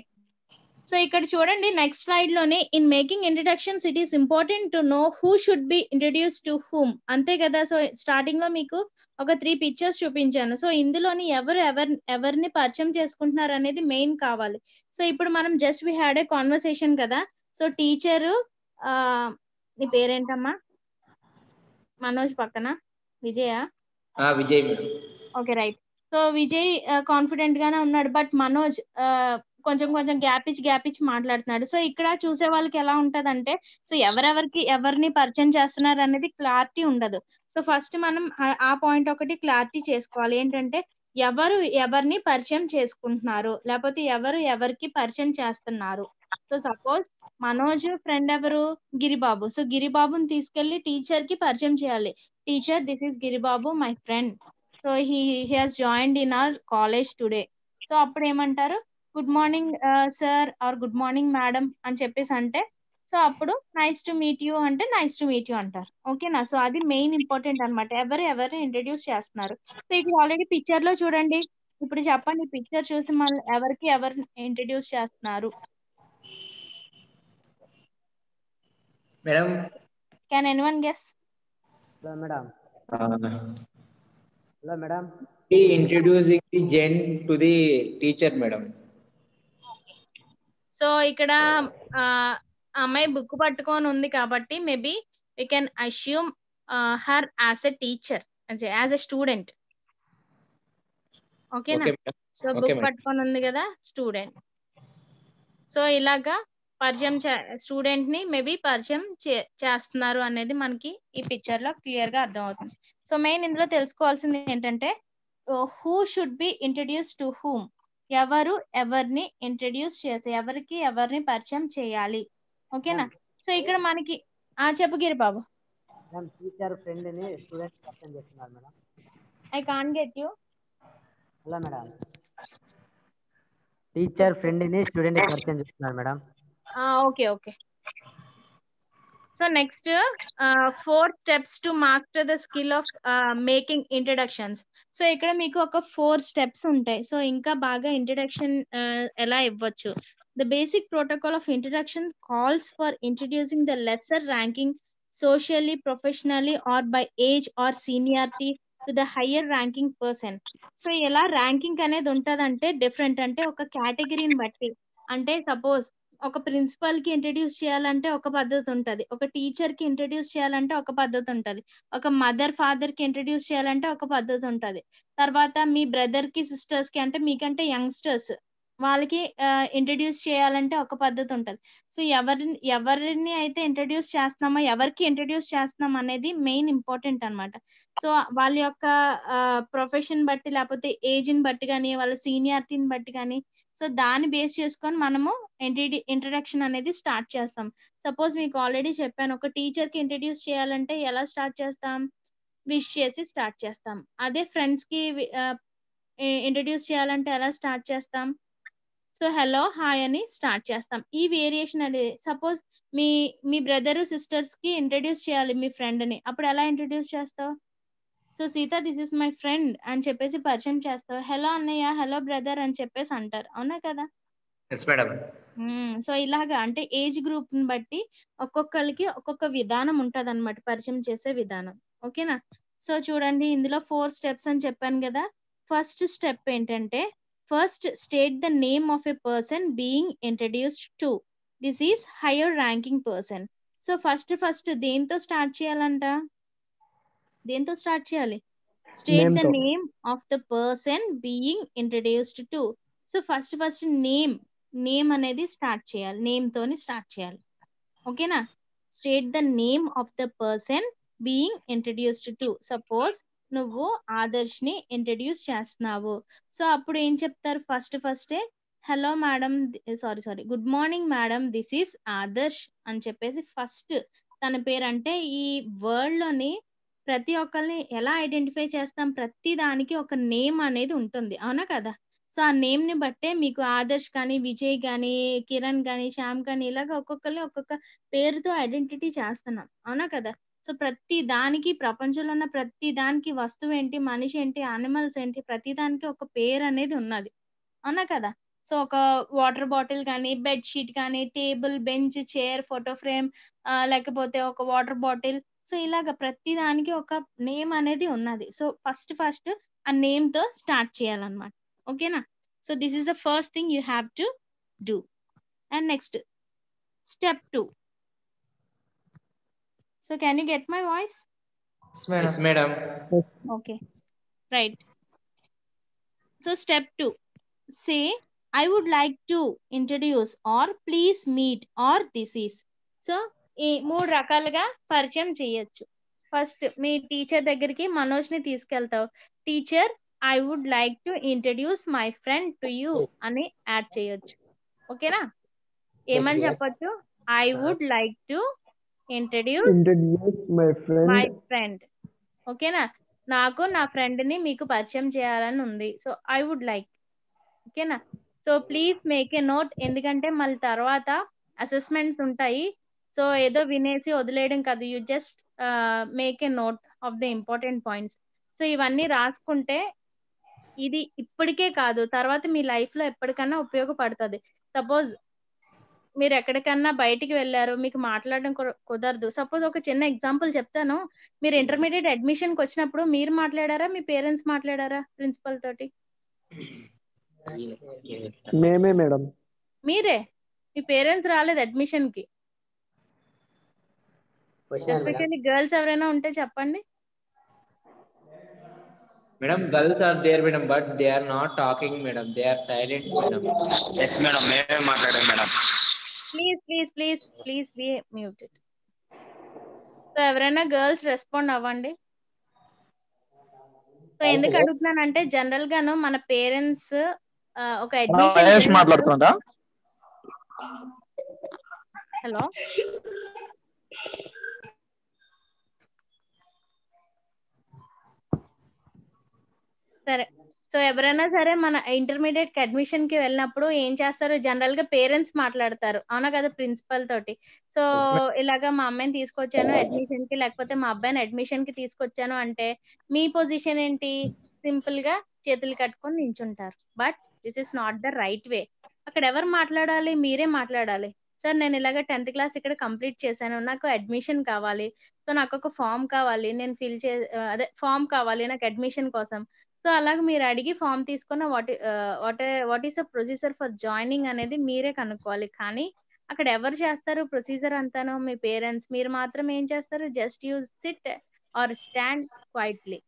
So ఇక్కడ చూడండి నెక్స్ట్ స్లైడ్ లోనే, in making introductions it is important to know who should be introduce to whom, అంతే కదా? So starting లో మీకు ఒక 3 pictures చూపించాను. So ఇందులోని ఎవరిని పరిచయం చేసుకుంటున్నారు అనేది మెయిన్ కావాలి. సో ఇప్పుడు మనం just we had a conversation కదా. సో టీచరు, నీ పేరేంటమ్మా? మనోజ్ పక్కన Vijaya. Vijay madam. Okay, right. So Vijay confident గానే ఉన్నాడు, బట్ మనోజ్ కొంచెం గ్యాప్ ఇచ్చి మాట్లాడుతున్నాడు. సో ఇక్కడ చూసే వాళ్ళకి ఎలా ఉంటదంటే, సో ఎవరిని పరిచయం చేస్తున్నారు అనేది క్లారిటీ ఉండదు. సో ఫస్ట్ మనం ఆ పాయింట్ ఒకటి క్లారిటీ చేసుకోవాలి. ఏంటంటే ఎవరిని పరిచయం చేసుకుంటున్నారు, లేకపోతే ఎవరికి పరిచయం చేస్తున్నారు. సో సపోజ్ మనోజ్ ఫ్రెండ్ ఎవరు? గిరిబాబు. సో గిరిబాబుని తీసుకెళ్లి టీచర్ కి పరిచయం చేయాలి. Teacher, this is Giribabu, my friend. So he has joined in our college today. So అప్పుడు ఏమంటారు? Good morning sir or good morning madam అని చెప్పేసి అంటే, సో అప్పుడు నైస్ టు మీట్ యూ అంటే నైస్ టు మీట్ యూ అంటారు, ఓకేనా? సో అది మెయిన్ ఇంపార్టెంట్ అనమాట, ఎవరిని ఇంట్రడ్యూస్ చేస్తున్నారు. సో ఇక్కడ ఆల్రెడీ పిక్చర్ లో చూడండి. ఇప్పుడు చెప్పండి, పిక్చర్ చూసి మళ్ళీ ఎవరిని ఇంట్రడ్యూస్ చేస్తున్నారు? Madam, can anyone guess? Hello madam. Hello madam. Introducing the Jen to the teacher madam. So ఇక్కడ అమ్మాయి బుక్ పట్టుకొని ఉంది కాబట్టి maybe we can assume her as a teacher, as a student, ఓకేనా? సో బుక్ పట్టుకొని ఉంది కదా, స్టూడెంట్. సో ఇలాగా పరిచయం స్టూడెంట్ ని మేబీ పరిచయం చేస్తున్నారు అనేది మనకి ఈ పిక్చర్ లో క్లియర్ గా అర్థం అవుతుంది. సో మెయిన్ ఇందులో తెలుసుకోవాల్సింది ఏంటంటే, who should be introduce to whom, ఎవరిని ఇంట్రడ్యూస్ చేసి ఎవరిని పరిచయం చేయాలి, ఓకేనా? సో ఇక్కడ మనకి చెప్పు గిరిబాబు. టీచర్ ఫ్రెండ్ ని స్టూడెంట్ పరిచయం చేస్తున్నారు madam. I can't get you. Hello madam. Teacher friend ని స్టూడెంట్ పరిచయం చేస్తున్నారు madam. Okay. So next 4 steps to master the skill of making introductions. So ఇక్కడ మీకు ఒక 4 steps ఉంటాయి. సో ఇంకా బాగా ఇంట్రడక్షన్ ఎలా ఇవ్వచ్చు. The basic protocol of introduction calls for introducing the lesser ranking socially, professionally or by age or seniority to the higher ranking person. So ఎలా ranking అనేది ఉంటదంటే డిఫరెంట్, అంటే ఒక కేటగిరీని బట్టి. అంటే సపోజ్ ఒక ప్రిన్సిపల్ కి ఇంట్రడ్యూస్ చేయాలంటే ఒక పద్ధతి ఉంటది, ఒక టీచర్ కి ఇంట్రడ్యూస్ చేయాలంటే ఒక పద్ధతి ఉంటది, ఒక మదర్ ఫాదర్ కి ఇంట్రడ్యూస్ చేయాలంటే ఒక పద్ధతి ఉంటది. తర్వాత మీ బ్రదర్ కి సిస్టర్స్ కి, అంటే మీకంటే యంగ్స్టర్స్ వాళ్ళకి ఇంట్రడ్యూస్ చేయాలంటే ఒక పద్ధతి ఉంటది. సో ఎవరిని అయితే ఇంట్రడ్యూస్ చేస్తున్నామో, ఎవరికి ఇంట్రడ్యూస్ చేస్తున్నాం అనేది మెయిన్ ఇంపార్టెంట్ అన్నమాట. సో వాళ్ళ యొక్క ప్రొఫెషన్ బట్టి, లేకపోతే ఏజ్ ని బట్టి కానీ, వాళ్ళ సీనియారిటీని బట్టి కానీ, సో దాన్ని బేస్ చేసుకొని మనము ఇంట్రడక్షన్ అనేది స్టార్ట్ చేస్తాం. సపోజ్ మీకు ఆల్రెడీ చెప్పాను, ఒక టీచర్ కి ఇంట్రడ్యూస్ చేయాలంటే ఎలా స్టార్ట్ చేస్తాం, విష్ చేసి స్టార్ట్ చేస్తాం. అదే ఫ్రెండ్స్ కి ఇంట్రడ్యూస్ చేయాలంటే ఎలా స్టార్ట్ చేస్తాం, సో హలో హాయ్ అని స్టార్ట్ చేస్తాం. ఈ వేరియేషన్ అనేది, సపోజ్ మీ మీ బ్రదర్ సిస్టర్స్ కి ఇంట్రడ్యూస్ చేయాలి మీ ఫ్రెండ్ ని, అప్పుడు ఎలా ఇంట్రడ్యూస్ చేస్తావు, so Sita this is my friend అని చెప్పేసి పరిచయం చేస్తావు. హలో అన్నయ్య, హలో బ్రదర్ అని చెప్పేసి అంటారు, అవునా కదా? Yes madam. సో ఇలాగా అంటే ఏజ్ గ్రూప్ ని బట్టి ఒక్కొక్కరికి ఒక్కొక్క విధానం ఉంటది అనమాట, పరిచయం చేసే విధానం. ఓకేనా? సో చూడండి, ఇందులో 4 స్టెప్స్ అని చెప్పాను కదా. ఫస్ట్ స్టెప్ ఏంటంటే, first state the name of a person being introduced to. This is hire ranking person. So first దేంతో స్టార్ట్ చేయాలంట, దేంతో స్టార్ట్ చేయాలి? State the name of the person being introduced to. So first name అనేది start చేయాలి, name తోని start చేయాలి. ఓకేనా? State the name of the person being introduced to. Suppose నువ్వు ఆదర్శ్ ని ఇంట్రడ్యూస్ చేస్తున్నావు, సో అప్పుడు ఏం చెప్తారు, ఫస్టే hello madam, sorry good morning madam, this is Adarsh అని చెప్పేసి ఫస్ట్ తన పేరు. అంటే ఈ వరల్డ్ లోని ప్రతి ఒక్కరిని ఎలా ఐడెంటిఫై చేస్తాం, ప్రతి దానికి ఒక నేమ్ అనేది ఉంటుంది, అవునా కదా? సో ఆ నేమ్ ని బట్టే మీకు ఆదర్శ్ కానీ, విజయ్ కానీ, కిరణ్ కానీ, శ్యామ్ కానీ, ఇలాగ ఒక్కొక్కరిని ఒక్కొక్క పేరుతో ఐడెంటిటీ చేస్తున్నాం, అవునా కదా? సో ప్రతి దానికి, ప్రపంచంలో ఉన్న ప్రతి దానికి, వస్తువు ఏంటి, మనిషి ఏంటి, యానిమల్స్ ఏంటి, ప్రతి దానికి ఒక పేరు అనేది ఉన్నది, అవునా కదా? సో ఒక వాటర్ బాటిల్ కానీ, బెడ్ షీట్ కానీ, table, bench, chair, photo frame, లేకపోతే ఒక వాటర్ బాటిల్, సో ఇలాగ ప్రతి దానికి ఒక నేమ్ అనేది ఉన్నది. సో ఫస్ట్ ఆ నేమ్ తో స్టార్ట్ చేయాలన్నమాట. ఓకేనా? So this is the first thing you have to do. And next step 2. So can you get my voice? Yes madam. Okay, right. So step 2, say I would like to introduce, or please meet, or this is. So ఈ 3 రకాలుగా పరిచయం చేయొచ్చు. First మీ teacher దగ్గరికి మనోజ్ ని తీసుకెళ్తావు, teacher I would like to introduce my friend to you అని add చేయొచ్చు. ఓకేనా? ఏమని చెప్పొచ్చు, I would like to introduce my friend. ఓకేనా? నాకు నా ఫ్రెండ్ ని మీకు పరిచయం చేయాలని ఉంది, సో ఐ వుడ్ లైక్. ఓకేనా? So please make a note, ఎందుకంటే మళ్ళీ తర్వాత అసెస్మెంట్స్ ఉంటాయి, సో ఏదో వినేసి వదిలేయడం కాదు, you just make a note of the important points. So ఇవన్నీ రాసుకుంటే ఇది ఇప్పటికే కాదు, తర్వాత మీ లైఫ్ లో ఎప్పటికన్నా ఉపయోగపడుతుంది. సపోజ్ మీరు ఎక్కడికన్నా బయటికి వెళ్ళారు, మీకు మాట్లాడడం కుదరదు. సపోజ్ ఒక చిన్న ఎగ్జాంపుల్ చెప్తాను, మీరు ఇంటర్మీడియట్ అడ్మిషన్ కి వచ్చినప్పుడు మీరు మాట్లాడారా, మీ పేరెంట్స్ మాట్లాడారా ప్రిన్సిపల్ తోటి? మేమే మేడం. మీరే? మీ పేరెంట్స్ రాలేదు అడ్మిషన్ కి? ఎస్పెషల్లీ గర్ల్స్ ఎవరైనా ఉంటే చెప్పండి. Madam, girls are there, madam, but they are not talking, madam. They are silent, madam. Yes, madam. మేమే మాట్లాడాం madam. Please be muted. So ఎవరైనా గర్ల్స్ రెస్పాండ్ అవ్వండి. సో ఎందుకు అడుగుతున్నానంటే, జనరల్ గాను మన పేరెంట్స్ ఒక అడ్మిషన్ మాట్లాడుతుందా? హలో, సరే. సో ఎవరైనా సరే మన ఇంటర్మీడియట్ కి అడ్మిషన్ కి వెళ్ళినప్పుడు ఏం చేస్తారు, జనరల్ గా పేరెంట్స్ మాట్లాడతారు, అవునా కదా, ప్రిన్సిపల్ తోటి. సో ఇలాగా మా అమ్మాయిని తీసుకొచ్చాను అడ్మిషన్ కి, లేకపోతే మా అబ్బాయిని అడ్మిషన్ కి తీసుకొచ్చాను అంటే మీ పొజిషన్ ఏంటి, సింపుల్ గా చేతులు కట్టుకొని నించుంటారు. But this is not the right way. అక్కడ ఎవరు మాట్లాడాలి, మీరే మాట్లాడాలి. సార్ నేను ఇలాగ 10th క్లాస్ ఇక్కడ కంప్లీట్ చేశాను, నాకు అడ్మిషన్ కావాలి, సో నాకు ఒక ఫామ్ కావాలి, నేను అదే ఫామ్ కావాలి నాకు అడ్మిషన్ కోసం. సో అలాగే మీరు అడిగి ఫామ్ తీసుకున్న what is the procedure for joining అనేది మీరే కనుక్కోవాలి. కానీ అక్కడ ఎవరు చేస్తారు ప్రొసీజర్ అంతాను? మీ పేరెంట్స్. మీరు మాత్రం ఏం చేస్తారు? Just you sit or stand quietly.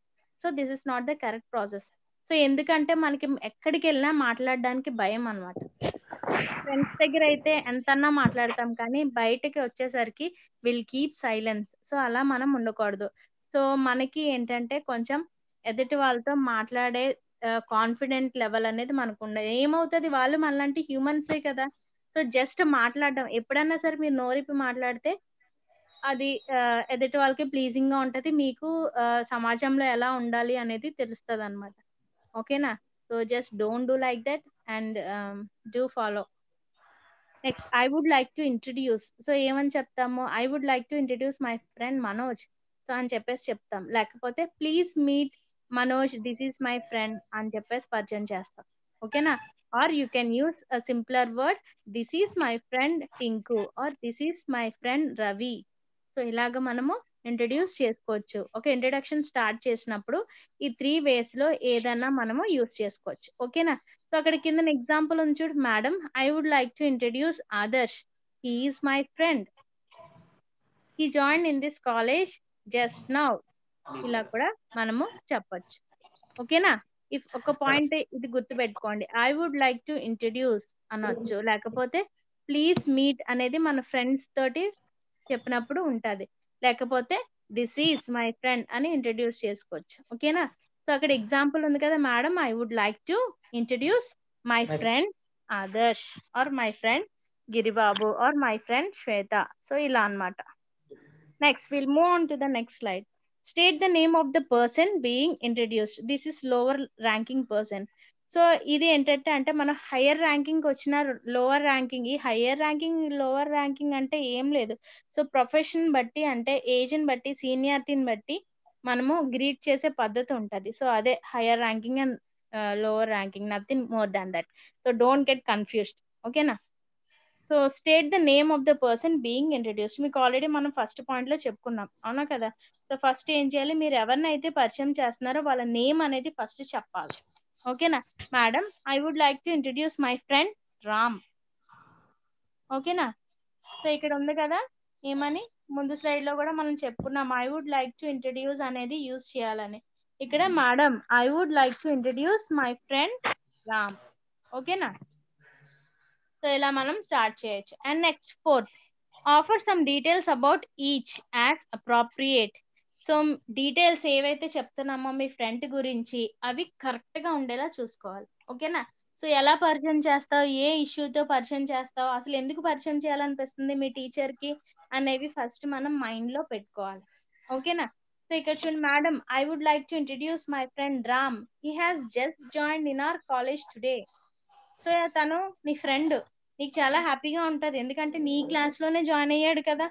So this is not the correct process. So ఎందుకంటే మనకి ఎక్కడికి వెళ్ళినా మాట్లాడడానికి భయం అన్నమాట. ఫ్రెండ్స్ దగ్గర అయితే ఎంతన్నా మాట్లాడతాం, కానీ బయటకి వచ్చేసరికి విల్ కీప్ సైలెన్స్. సో అలా మనం ఉండకూడదు. సో మనకి ఏంటంటే కొంచెం ఎదుటి వాళ్ళతో మాట్లాడే కాన్ఫిడెంట్ లెవెల్ అనేది మనకు ఉండదు. ఏమవుతుంది, వాళ్ళు మనలాంటి హ్యూమన్సే కదా. సో జస్ట్ మాట్లాడడం, ఎప్పుడైనా సరే మీరు నోరిప్పి మాట్లాడితే అది ఎదుటి వాళ్ళకి ప్లీజింగ్ గా ఉంటది, మీకు సమాజంలో ఎలా ఉండాలి అనేది తెలుస్తుంది అనమాట. ఓకేనా? So just don't do like that and do follow. Next, I would like to introduce. So ఏమని చెప్తాము? I would like to introduce my friend Manoj. So అని చెప్పేసి చెప్తాం. లేకపోతే please meet Manoj, this is my friend అని చెప్పేసి పరిచయం చేస్తాం. ఓకేనా? Or you can use a simpler word, this is my friend Tinku or this is my friend Ravi. So ఇలాగ మనము ఇంట్రడ్యూస్ చేసుకోవచ్చు. ఒక ఇంట్రడక్షన్ స్టార్ట్ చేసినప్పుడు ఈ 3 ways లో ఏదైనా మనము యూస్ చేసుకోవచ్చు. ఓకేనా? సో అక్కడ కింద ఎగ్జాంపుల్ ఉంది చూడు. Madam, I would like to introduce Adarsh, he is my friend, he join in this college just now. ఇలా కూడా మనము చెప్పొచ్చు. ఓకేనా? ఇఫ్ ఒక పాయింట్ ఇది గుర్తు పెట్టుకోండి, I would like to introduce అనొచ్చు. లేకపోతే ప్లీజ్ మీట్ అనేది మన ఫ్రెండ్స్ తోటి చెప్పినప్పుడు ఉంటది. లేకపోతే దిస్ ఈస్ మై ఫ్రెండ్ అని ఇంట్రడ్యూస్ చేసుకోవచ్చు. ఓకేనా? సో అక్కడ ఎగ్జాంపుల్ ఉంది కదా, madam I would like to introduce my friend Adarsh or my friend Giribabu or my friend Shweta. So ఇలా అన్నమాట. Next will move on to the next slide. State the name of the person being introduced. This is lower ranking person. So ఇది ఏంటంటే, అంటే మనం higher ranking వచ్చిన lower ranking, ఈ higher ranking lower ranking అంటే ఏం లేదు. సో ప్రొఫెషన్ బట్టి, అంటే ఏజ్ ని బట్టి, సీనియారిటీని బట్టి మనము గ్రీట్ చేసే పద్ధతి ఉంటది. సో అదే higher ranking and lower ranking, nothing more than that. So don't get confused. ఓకేనా? So state the name of the person being introduced. మీకు ఆల్రెడీ మనం ఫస్ట్ పాయింట్ లో చెప్పుకున్నాం, అవునా కదా? సో ఫస్ట్ ఏం చేయాలి, మీరు ఎవరినైతే పరిచయం చేస్తున్నారో వాళ్ళ నేమ్ అనేది ఫస్ట్ చెప్పాలి. ఓకేనా? Madam, I would like to introduce my friend Ram. ఓకేనా? సో ఇక్కడ ఉంది కదా, ఏమని ముందు స్లైడ్ లో కూడా మనం చెప్పుకున్నాం, I would like to introduce అనేది యూజ్ చేయాలని. ఇక్కడ madam, I would like to introduce my friend Ram. ఓకేనా? సో ఇలా మనం స్టార్ట్ చేయొచ్చు. And next, fourth, offer some details about each as appropriate. So details ఏవైతే చెప్తున్నామో మీ ఫ్రెండ్ గురించి అవి కరెక్ట్ గా ఉండేలా చూసుకోవాలి. ఓకేనా? సో ఎలా పరిచయం చేస్తావు, ఏ ఇష్యూతో పరిచయం చేస్తావు, అసలు ఎందుకు పరిచయం చేయాలనిపిస్తుంది మీ టీచర్ కి అనేవి ఫస్ట్ మనం మైండ్ లో పెట్టుకోవాలి. ఓకేనా? సో ఇక్కడ చూడండి, madam, I would like to introduce my friend Ram, he has just joined in our college today. So తను నీ ఫ్రెండ్, నీకు చాలా హ్యాపీగా ఉంటది, ఎందుకంటే నీ క్లాస్ లోనే జాయిన్ అయ్యాడు కదా.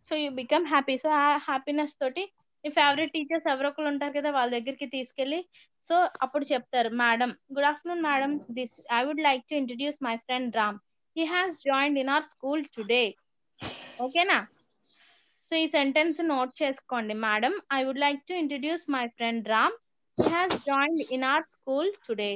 So you become happy. So ఆ హ్యాపీనెస్ తోటి మీ ఫేవరెట్ టీచర్స్ ఎవరో ఒకరు ఉంటారు కదా, వాళ్ళ దగ్గరికి తీసుకెళ్ళి సో అప్పుడు చెప్తారు, madam, good afternoon madam, this I would like to introduce my friend Ram, he has joined in our school today. ఓకేనా? సో ఈ సెంటెన్స్ నోట్ చేసుకోండి, madam, I would like to introduce my friend Ram, he has joined in our school today.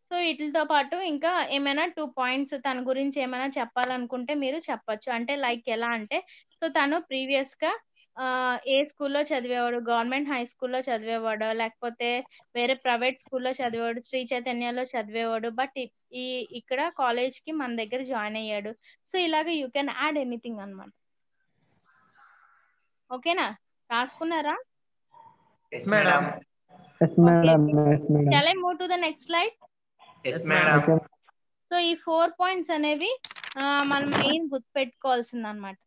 So వీటితో పాటు ఇంకా ఏమైనా 2 points తన గురించి ఏమైనా చెప్పాలనుకుంటే మీరు చెప్పొచ్చు. అంటే లైక్ ఎలా అంటే, సో తను ప్రీవియస్ గా ఏ స్కూల్లో చదివేవాడు, గవర్నమెంట్ హై స్కూల్లో చదివేవాడు, లేకపోతే వేరే ప్రైవేట్ స్కూల్లో చదివేవాడు, శ్రీ చైతన్యలో చదివేవాడు, బట్ ఇక్కడ కాలేజ్ కి మన దగ్గర జాయిన్ అయ్యాడు. సో ఇలాగ యూ కెన్ యాడ్ ఎనీథింగ్ అన్నమాట. ఓకేనా? రాసుకున్నారా? Yes, madam. Yes, madam. Yes, madam. Shall I move to the next slide? Yes, madam. So ఈ 4 points అనేవి మనం మెయిన్ గుర్తుపెట్టుకోవాల్సింది అనమాట.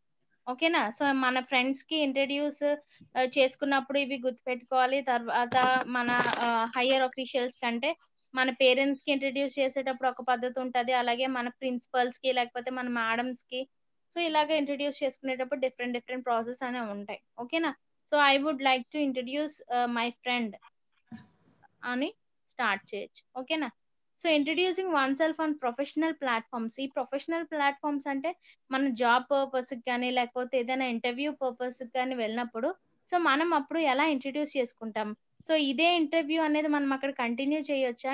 ఓకేనా? సో మన ఫ్రెండ్స్ కి ఇంట్రడ్యూస్ చేసుకున్నప్పుడు ఇవి గుర్తుపెట్టుకోవాలి. తర్వాత మన హయ్యర్ అఫీషియల్స్ కంటే మన పేరెంట్స్ కి ఇంట్రడ్యూస్ చేసేటప్పుడు ఒక పద్ధతి ఉంటది, అలాగే మన ప్రిన్సిపల్స్ కి లేకపోతే మన మేడమ్స్ కి సో ఇలాగ ఇంట్రడ్యూస్ చేసుకునేటప్పుడు డిఫరెంట్ ప్రాసెస్ అనేవి ఉంటాయి. ఓకేనా? So I would like to introduce my friend అని స్టార్ట్ చేయొచ్చు. ఓకేనా? So introducing oneself on professional platforms. ఈ ప్రొఫెషనల్ ప్లాట్ఫామ్స్ అంటే మన జాబ్ పర్పస్ కానీ లేకపోతే ఏదైనా ఇంటర్వ్యూ పర్పస్ కానీ వెళ్ళినప్పుడు సో మనం అప్పుడు ఎలా ఇంట్రడ్యూస్ చేసుకుంటాం. సో ఇదే ఇంటర్వ్యూ అనేది మనం అక్కడ కంటిన్యూ చేయొచ్చా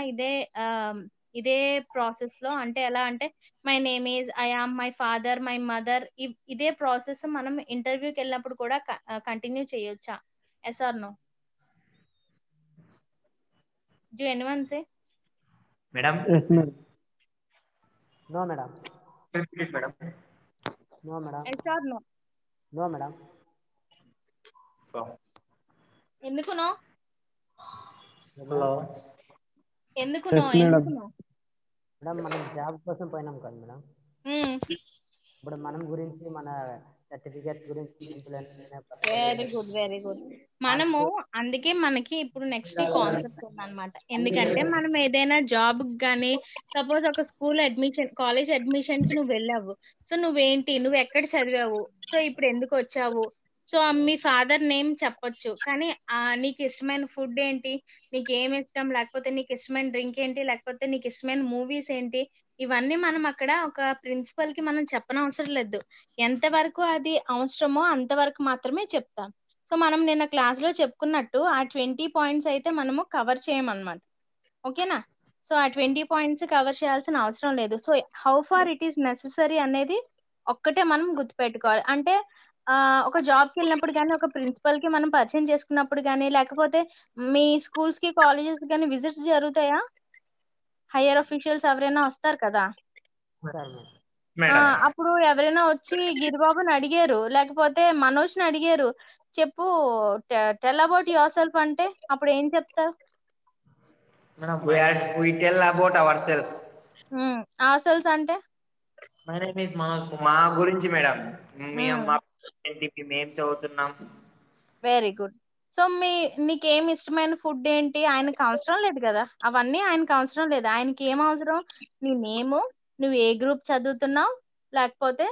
ఇదే ప్రాసెస్ లో? అంటే ఎలా అంటే my name is, I am, my father, my mother, ఇదే ప్రాసెస్ మనం ఇంటర్వ్యూకి వెళ్ళినప్పుడు కూడా కంటిన్యూ చేయొచ్చా? Yes or no? Do anyone say? Madam. Yes, madam. No, madam. Madam. No, madam. Yes or no? No, madam. So. ఎందుకు no? Hello. ఎందుకు Yes, no? madam. ఎందుకు no? Madam మనం జాబ్ కోసం పోయినాం కదా మేడం. ఇప్పుడు మనం గురించి మన సర్టిఫికేట్స్ గురించి వెరీ గుడ్, వెరీ గుడ్. మనము అందుకే మనకి ఇప్పుడు నెక్స్ట్ కాన్సెప్ట్ ఉందన్నమాట. ఎందుకంటే మనం ఏదైనా జాబ్ కానీ సపోజ్ ఒక స్కూల్ అడ్మిషన్, కాలేజ్ అడ్మిషన్ కి నువ్వు వెళ్ళావు. సో నువ్వేంటి, నువ్వు ఎక్కడ చదివావు, సో ఇప్పుడు ఎందుకు వచ్చావు, సో మీ ఫాదర్ నేమ్ చెప్పొచ్చు. కానీ నీకు ఇష్టమైన ఫుడ్ ఏంటి, నీకు ఏమి ఇష్టం, లేకపోతే నీకు ఇష్టమైన డ్రింక్ ఏంటి, లేకపోతే నీకు ఇష్టమైన మూవీస్ ఏంటి, ఇవన్నీ మనం అక్కడ ఒక ప్రిన్సిపల్ కి మనం చెప్పనవసరం లేదు. ఎంతవరకు అది అవసరమో అంతవరకు మాత్రమే చెప్తాం. సో మనం నిన్న క్లాస్ లో చెప్పుకున్నట్టు ఆ 20 పాయింట్స్ అయితే మనము కవర్ చేయమన్నమాట. ఓకేనా? సో ఆ 20 పాయింట్స్ కవర్ చేయాల్సిన అవసరం లేదు. So how far it is necessary అనేది ఒక్కటే మనం గుర్తుపెట్టుకోవాలి. అంటే ఒక జాబ్కి వెళ్ళినప్పుడు కానీ, ఒక ప్రిన్సిపల్ కి మనం పరిచయం చేసుకున్నప్పుడు కానీ, లేకపోతే మీ స్కూల్స్ కి కాలేజెస్ కానీ విజిట్స్ జరుగుతాయా? హైయర్ అఫీషియల్స్ ఎవరైనా వస్తారు కదా, అప్పుడు ఎవరైనా వచ్చి గిరిబాబుని అడిగారు, లేకపోతే మనోజ్ని అడిగారు, చెప్పు టెల్ అబౌట్ యువర్ సెల్ఫ్ అంటే అప్పుడు ఏం చెప్తారు? We tell about ourselves. Ourselves అంటే My name is Manoj. మా గురించి మేడం, మా ఏంటి, మేము చదువుతున్నాం. Very good. సో నీకేం ఇష్టమైన ఫుడ్ ఏంటి, ఆయనకు అవసరం లేదు కదా, అవన్నీ ఆయనకు అవసరం లేదు. ఆయనకి ఏం అవసరం, నీ నేము, నువ్వు ఏ గ్రూప్ చదువుతున్నావు, లేకపోతే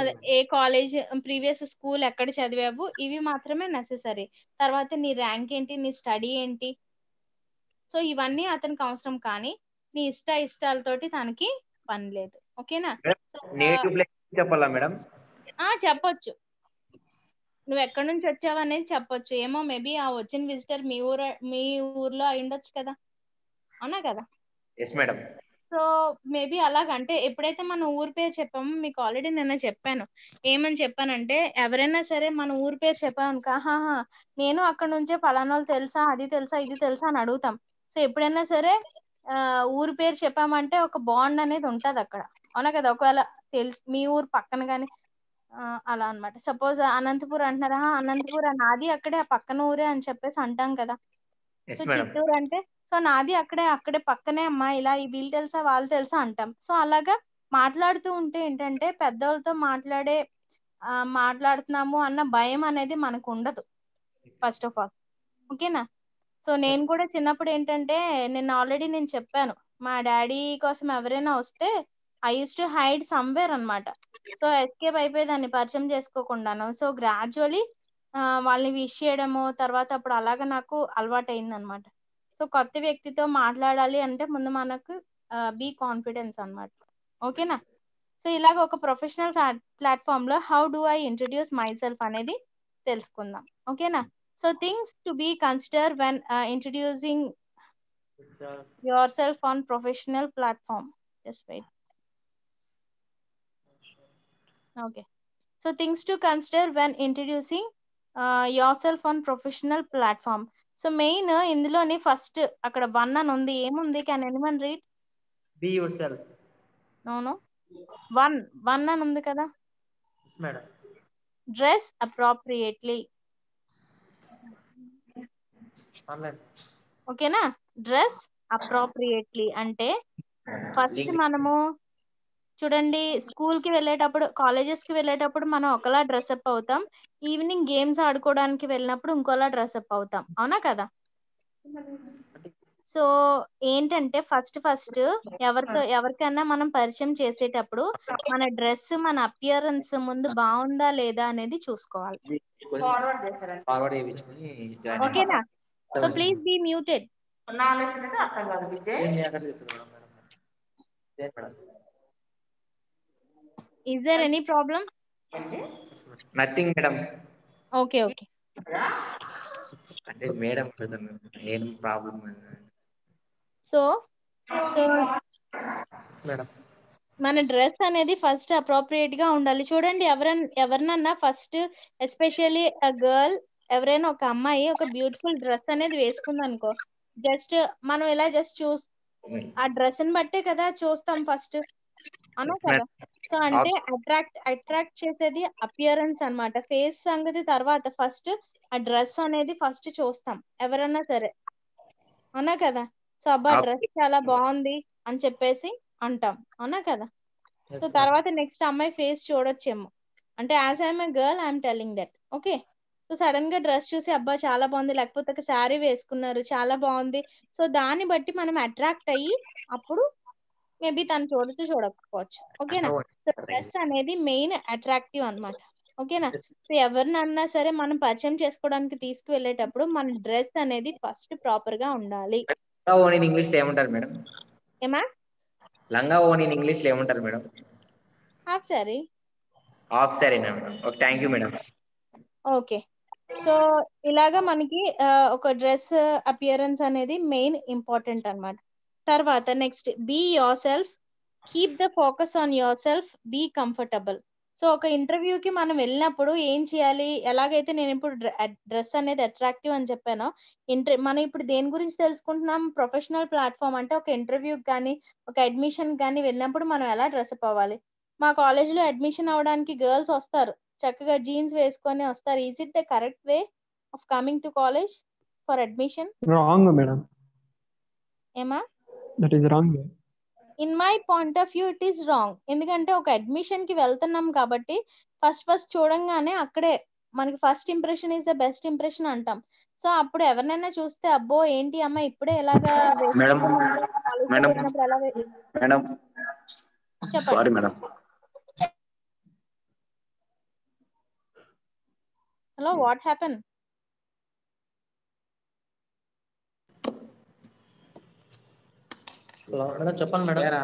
అదే ఏ కాలేజ్, ప్రీవియస్ స్కూల్ ఎక్కడ చదివావు, ఇవి మాత్రమే నెసెసరీ. తర్వాత నీ ర్యాంక్ ఏంటి, నీ స్టడీ ఏంటి, సో ఇవన్నీ అతనికి అవసరం. కానీ నీ ఇష్టాలతోటి తనకి పని లేదు. ఓకేనా? నేటివ్ ప్లేస్ చెప్పాలా మేడం? చెప్పొచ్చు, నువ్వు ఎక్కడి నుంచి వచ్చావు అనేది చెప్పొచ్చు. ఏమో మేబీ ఆ వచ్చిన విజిటర్ మీ ఊర్లో అయి ఉండొచ్చు కదా, అవునా కదా? Yes madam. సో మేబీ అలాగంటే ఎప్పుడైతే మన ఊరి పేరు చెప్పామో, మీకు ఆల్రెడీ నిన్న చెప్పాను, ఏమని చెప్పానంటే ఎవరైనా సరే మన ఊరి పేరు చెప్పామనుకో, ఆహాహా నేను అక్కడ నుంచే పలానాలు తెలుసా, అది తెలుసా, ఇది తెలుసా అని అడుగుతాం. సో ఎప్పుడైనా సరే ఊరి పేరు చెప్పామంటే ఒక బాండ్ అనేది ఉంటది అక్కడ, అవునా కదా? ఒకవేళ తెలుసు మీ ఊరు పక్కన కానీ అలా అన్నమాట. సపోజ్ అనంతపూర్ అంటున్నారా, అనంతపూర్ నాది అక్కడే ఆ పక్కన ఊరే అని చెప్పేసి అంటాం కదా. సో చిత్తూరు అంటే సో నాది అక్కడే పక్కనే అమ్మా, ఇలా వీళ్ళు తెలుసా వాళ్ళు తెలుసా అంటాం. సో అలాగా మాట్లాడుతూ ఉంటే ఏంటంటే పెద్దవాళ్ళతో మాట్లాడుతున్నాము అన్న భయం అనేది మనకు ఉండదు ఫస్ట్ ఆఫ్ ఆల్. ఓకేనా? సో నేను కూడా చిన్నప్పుడు ఏంటంటే ఆల్రెడీ నేను చెప్పాను, మా డాడీ కోసం ఎవరైనా వస్తే I use to hide somewhere అన్నమాట. సో ఎస్కేప్ అయిపోయేదాన్ని పరిచయం చేసుకోకుండాను. సో గ్రాడ్యువలీ వాళ్ళని విష్ చేయడము, తర్వాత అప్పుడు అలాగా నాకు అలవాటు అయింది అనమాట. సో కొత్త వ్యక్తితో మాట్లాడాలి అంటే ముందు మనకు బీ కాన్ఫిడెన్స్ అన్నమాట. ఓకేనా? సో ఇలాగ ఒక ప్రొఫెషనల్ ప్లాట్ఫామ్ లో how do I introduce myself అనేది తెలుసుకుందాం. ఓకేనా? So things to be consider when introducing yourself on professional platform. Just wait. Okay. So things to consider when introducing yourself on professional platform. So main ఇందులోని first అక్కడ 1 అని ఉంది, ఏముంది? Can anyone read? Be yourself. No 1 అని ఉంది కదా. Yes madam. Dress appropriately. ఓకేనా? Dress appropriately అంటే ఫస్ట్ మనము చూడండి, స్కూల్ కి వెళ్ళేటప్పుడు, కాలేజెస్ కి వెళ్ళేటప్పుడు మనం ఒకలా డ్రెస్అప్ అవుతాం, ఈవినింగ్ గేమ్స్ ఆడుకోవడానికి వెళ్ళినప్పుడు ఇంకోలా డ్రెస్అప్ అవుతాం, అవునా కదా? సో ఏంటంటే ఫస్ట్ ఎవరికైనా మనం పరిచయం చేసేటప్పుడు మన డ్రెస్, మన అపియరెన్స్ ముందు బాగుందా లేదా అనేది చూసుకోవాలి. ఓకేనా? So please be muted. Knowledge అనేది అర్థం కాదు Vijay. Is there any problem? Nothing madam. Okay. అంటే మేడం నేను ప్రాబ్లం. సో మేడం మన డ్రెస్ అనేది ఫస్ట్ అప్రోప్రియేట్ గా ఉండాలి. చూడండి, ఎవరినన్నా ఫస్ట్, ఎస్పెషల్లీ అ గర్ల్, ఎవరైనా ఒక అమ్మాయి ఒక బ్యూటిఫుల్ డ్రెస్ అనేది వేసుకుంది అనుకో, జస్ట్ మనం ఇలా జస్ట్ ఆ డ్రెస్ ని బట్టే కదా చూస్తాం ఫస్ట్, అవునా కదా? సో అంటే అట్రాక్ట్ చేసేది అపియరెన్స్ అన్నమాట. ఫేస్ సంగతి తర్వాత, ఫస్ట్ ఆ డ్రెస్ అనేది ఫస్ట్ చూస్తాం ఎవరన్నా సరే, అవునా కదా? సో అబ్బా డ్రెస్ చాలా బాగుంది అని చెప్పేసి అంటాం, అవునా కదా? సో తర్వాత నెక్స్ట్ అమ్మాయి ఫేస్ చూడొచ్చేమో. అంటే as I'm a girl I'm telling that. Okay. So sudden గా డ్రెస్ చూసి అబ్బా చాలా బాగుంది, లేకపోతే ఒక శారీ వేసుకున్నారు చాలా బాగుంది, సో దాన్ని బట్టి మనం అట్రాక్ట్ అయ్యి అప్పుడు మేబీ తను చూడకపోవచ్చు. ఓకేనా? సో డ్రెస్ అనేది మెయిన్ అట్రాక్టివ్ అన్నమాట. ఓకేనా? సో ఎవరినన్నా సరే మనం పరిచయం చేసుకోవడానికి తీసుకువెళ్ళేటప్పుడు మన డ్రెస్ అనేది ఫస్ట్ ప్రాపర్ గా ఉండాలి. లంగా ఓణి ఇంగ్లీష్ లో ఏమంటారు మేడం? ఏమా? లంగా ఓణి ఇంగ్లీష్ లో ఏమంటారు మేడం? హాఫ్ సారీ. హాఫ్ సారీనా madam? Okay, thank you madam. Okay. So ఇలాగా మనకి ఒక డ్రెస్ అపియరెన్స్ అనేది మెయిన్ ఇంపార్టెంట్ అన్నమాట. తర్వాత next, be your self, keep the focus on your self, be comfortable. So ఒక ఇంటర్వ్యూకి మనం వెళ్ళినప్పుడు ఏం చేయాలి? ఎలాగైతే నేను ఇప్పుడు డ్రెస్ అనేది అట్రాక్టివ్ అని చెప్పానో, మనం ఇప్పుడు దేని గురించి తెలుసుకుంటున్నాం? ప్రొఫెషనల్ ప్లాట్ఫామ్ అంటే ఒక ఇంటర్వ్యూకి కానీ ఒక అడ్మిషన్ కానీ వెళ్ళినప్పుడు మనం ఎలా డ్రెస్అప్ అవ్వాలి? మా కాలేజీలో అడ్మిషన్ అవ్వడానికి గర్ల్స్ వస్తారు, చక్కగా జీన్స్ వేసుకొని వస్తారు. Is it the correct way of coming to college for admission? Wrong madam. ఏమా? That is wrong. In my point of view it is wrong. ఎందుకంటే ఒక అడ్మిషన్ కి వెళ్తున్నాం కాబట్టి ఫస్ట్ చూడంగానే అక్కడే మనకి first impression is the best impression అంటాం. సో అప్పుడు ఎవరినైనా చూస్తే అబ్బో ఏంటి అమ్మ ఇప్పుడే ఎలాగా మేడం మేడం ఎలా మేడం చెప్పండి. Sorry madam. Hello, what happen? Madam చెప్పండి మేడం.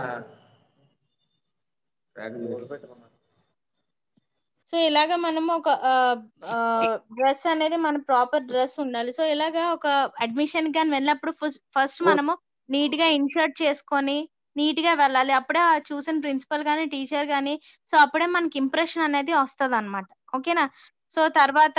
సో ఇలాగా మనము ఒక డ్రెస్ అనేది మన ప్రాపర్ డ్రెస్ ఉండాలి. సో ఇలాగా ఒక అడ్మిషన్ కానీ వెళ్ళినప్పుడు ఫస్ట్ మనము నీట్ గా ఇన్షర్ట్ చేసుకొని నీట్ గా వెళ్ళాలి. అప్పుడే ఆ చూసిన ప్రిన్సిపల్ గానీ టీచర్ గానీ సో అప్పుడే మనకి ఇంప్రెషన్ అనేది వస్తుంది అనమాట. ఓకేనా? సో తర్వాత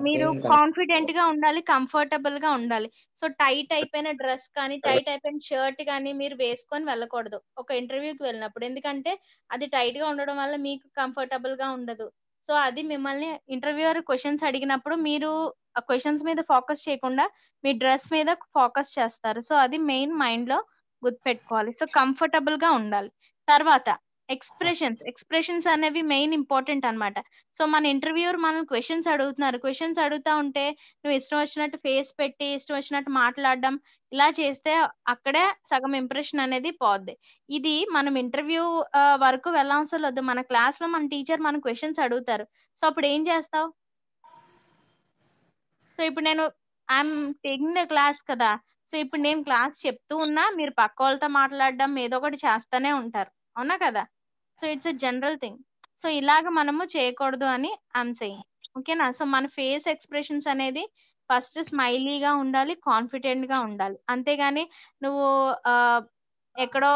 మీరు కాన్ఫిడెంట్ గా ఉండాలి, కంఫర్టబుల్ గా ఉండాలి. సో టైట్ అయిపోయిన డ్రెస్ కానీ టైట్ అయిపోయిన షర్ట్ కానీ మీరు వేసుకొని వెళ్ళకూడదు ఒక ఇంటర్వ్యూకి వెళ్ళినప్పుడు. ఎందుకంటే అది టైట్ గా ఉండడం వల్ల మీకు కంఫర్టబుల్ గా ఉండదు. సో అది మిమ్మల్ని ఇంటర్వ్యూయర్ క్వశ్చన్స్ అడిగినప్పుడు మీరు ఆ క్వశ్చన్స్ మీద ఫోకస్ చేయకుండా మీ డ్రెస్ మీద ఫోకస్ చేస్తారు. సో అది మెయిన్ మైండ్ లో గుర్తుపెట్టుకోవాలి. సో కంఫర్టబుల్ గా ఉండాలి. తర్వాత ఎక్స్ప్రెషన్స్ అనేవి మెయిన్ ఇంపార్టెంట్ అన్నమాట. సో మన ఇంటర్వ్యూర్ మనం క్వశ్చన్స్ అడుగుతున్నారు, క్వశ్చన్స్ అడుగుతా ఉంటే నువ్వు ఇష్టం వచ్చినట్టు ఫేస్ పెట్టి ఇష్టం వచ్చినట్టు మాట్లాడడం ఇలా చేస్తే అక్కడే సగం ఇంప్రెషన్ అనేది పోద్ది. ఇది మనం ఇంటర్వ్యూ వరకు వెళ్ళవసరం లేదు. మన క్లాస్ లో మన టీచర్ మన క్వశ్చన్స్ అడుగుతారు. సో అప్పుడు ఏం చేస్తావు? సో ఇప్పుడు నేను ఐఎమ్ టేకింగ్ ద క్లాస్ కదా, సో ఇప్పుడు నేను క్లాస్ చెప్తూ ఉన్నా మీరు పక్క వాళ్ళతో మాట్లాడడం ఏదో ఒకటి చేస్తానే ఉంటారు, అవునా కదా? So it's a general thing. So ఇలాగ మనము చేయకూడదు అని ఐఎమ్ సెయింగ్. ఓకేనా? సో మన ఫేస్ ఎక్స్ప్రెషన్స్ అనేది ఫస్ట్ స్మైలీగా ఉండాలి, కాన్ఫిడెంట్ గా ఉండాలి. అంతేగాని నువ్వు ఎక్కడో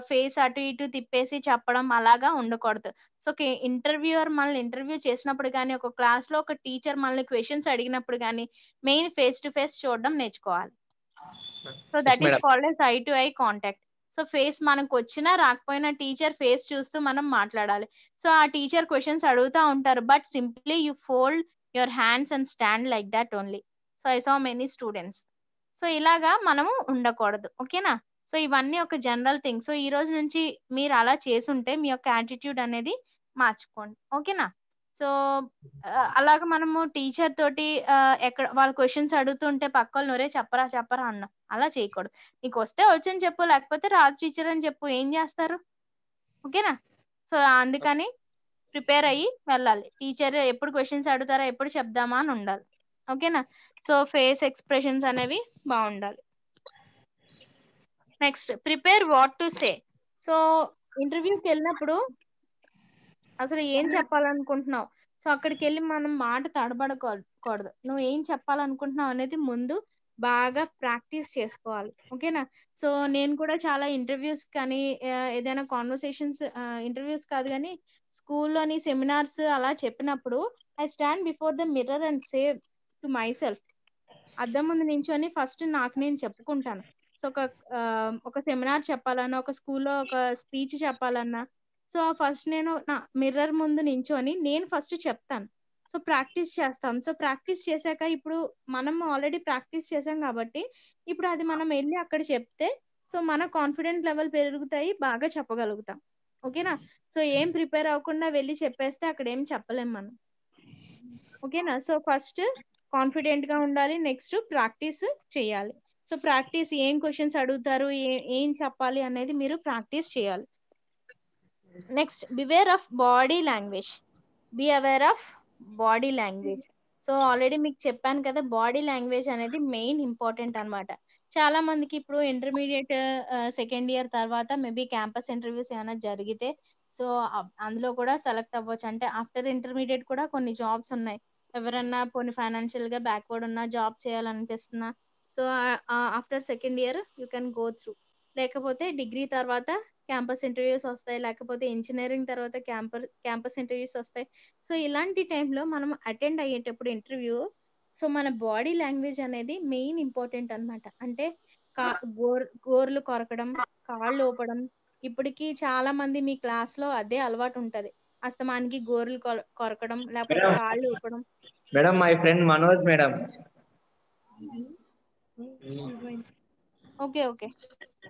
ఫేస్ అటు ఇటు తిప్పేసి చెప్పడం అలాగా ఉండకూడదు. సో ఇంటర్వ్యూయర్ మనల్ని ఇంటర్వ్యూ చేసినప్పుడు కానీ ఒక క్లాస్ లో ఒక టీచర్ మనల్ని క్వశ్చన్స్ అడిగినప్పుడు కానీ మెయిన్ ఫేస్ టు ఫేస్ చూడడం నేర్చుకోవాలి. So that is called as I to eye contact. So face మనకు వచ్చినా రాకపోయినా టీచర్ ఫేస్ చూస్తూ మనం మాట్లాడాలి. సో ఆ టీచర్ క్వశ్చన్స్ అడుగుతా ఉంటారు, but simply you fold your hands and stand like that only. So I saw many students. So ఇలాగా మనము ఉండకూడదు. ఓకేనా? సో ఇవన్నీ ఒక జనరల్ థింగ్. సో ఈ రోజు నుంచి మీరు అలా చేసుంటే మీ యొక్క యాటిట్యూడ్ అనేది మార్చుకోండి. ఓకేనా? సో అలాగ మనము టీచర్ తోటి ఎక్కడ వాళ్ళు క్వశ్చన్స్ అడుగుతుంటే పక్క వాళ్ళు నొరే చెప్పరా అన్న అలా చేయకూడదు. నీకు వస్తే వచ్చని చెప్పు, లేకపోతే రాజు టీచర్ అని చెప్పు, ఏం చేస్తారు? ఓకేనా? సో అందుకని ప్రిపేర్ అయ్యి వెళ్ళాలి. టీచర్ ఎప్పుడు క్వశ్చన్స్ అడుగుతారా ఎప్పుడు చెప్దామా అని ఉండాలి. ఓకేనా. సో ఫేస్ ఎక్స్ప్రెషన్స్ అనేవి బాగుండాలి. Next prepare what to say. So ఇంటర్వ్యూకి వెళ్ళినప్పుడు అసలు ఏం చెప్పాలనుకుంటున్నావు, సో అక్కడికి వెళ్ళి మనం మాట తడబడకూడదు. నువ్వు ఏం చెప్పాలనుకుంటున్నావు అనేది ముందు బాగా ప్రాక్టీస్ చేసుకోవాలి. ఓకేనా. సో నేను కూడా చాలా ఇంటర్వ్యూస్ కానీ ఏదైనా కాన్వర్సేషన్స్, ఇంటర్వ్యూస్ కాదు కానీ స్కూల్లోని సెమినార్స్ అలా చెప్పినప్పుడు I stand before the mirror and say to my self. అద్దం ముందు నించొని ఫస్ట్ నాకు నేను చెప్పుకుంటాను. సో ఒక సెమినార్ చెప్పాలన్నా, ఒక స్కూల్లో ఒక స్పీచ్ చెప్పాలన్నా, సో ఫస్ట్ నేను నా మిర్రర్ ముందు నించొని నేను ఫస్ట్ చెప్తాను. సో ప్రాక్టీస్ చేస్తాం. సో ప్రాక్టీస్ చేశాక ఇప్పుడు మనం ఆల్రెడీ ప్రాక్టీస్ చేసాం కాబట్టి ఇప్పుడు అది మనం వెళ్ళి అక్కడ చెప్తే సో మన కాన్ఫిడెంట్ లెవెల్ పెరుగుతాయి, బాగా చెప్పగలుగుతాం. ఓకేనా. సో ఏం ప్రిపేర్ అవ్వకుండా వెళ్ళి చెప్పేస్తే అక్కడ ఏం చెప్పలేం మనం. ఓకేనా. సో ఫస్ట్ కాన్ఫిడెంట్ గా ఉండాలి, నెక్స్ట్ ప్రాక్టీస్ చేయాలి. సో ప్రాక్టీస్ ఏం క్వశ్చన్స్ అడుగుతారు, ఏం చెప్పాలి అనేది మీరు ప్రాక్టీస్ చేయాలి. Next beware of body language. Be aware of body language. So already మీకు చెప్పాను కదా, బాడీ లాంగ్వేజ్ అనేది మెయిన్ ఇంపార్టెంట్ అన్నమాట. చాలా మందికి ఇప్పుడు ఇంటర్మీడియట్ సెకండ్ ఇయర్ తర్వాత మేబీ క్యాంపస్ ఇంటర్వ్యూస్ ఏమైనా జరిగితే సో అందులో కూడా సెలెక్ట్ అవ్వచ్చు. అంటే ఆఫ్టర్ ఇంటర్మీడియట్ కూడా కొన్ని జాబ్స్ ఉన్నాయి. ఎవరన్నా కొన్ని ఫైనాన్షియల్ గా బ్యాక్వర్డ్ ఉన్నా, జాబ్ చేయాలనిపిస్తున్నా, so after second year you can go through. లేకపోతే డిగ్రీ తర్వాత క్యాంపస్ ఇంటర్వ్యూస్ వస్తాయి, లేకపోతే ఇంజనీరింగ్ తర్వాత క్యాంపస్ ఇంటర్వ్యూస్ వస్తాయి. సో ఇలాంటి టైంలో మనం అటెండ్ అయ్యేటప్పుడు ఇంటర్వ్యూ, సో మన బాడీ లాంగ్వేజ్ అనేది మెయిన్ ఇంపార్టెంట్ అన్నమాట. అంటే గోర్లు కొరకడం, కాళ్ళు ఊపడం. ఇప్పటికి చాలా మంది మీ క్లాస్ లో అదే అలవాటు ఉంటది, అస్తమానికి గోర్లు కొరకడం లేకపోతే మేడం కాళ్ళు ఊపడం. Madam my friend Manoj madam. Okay okay.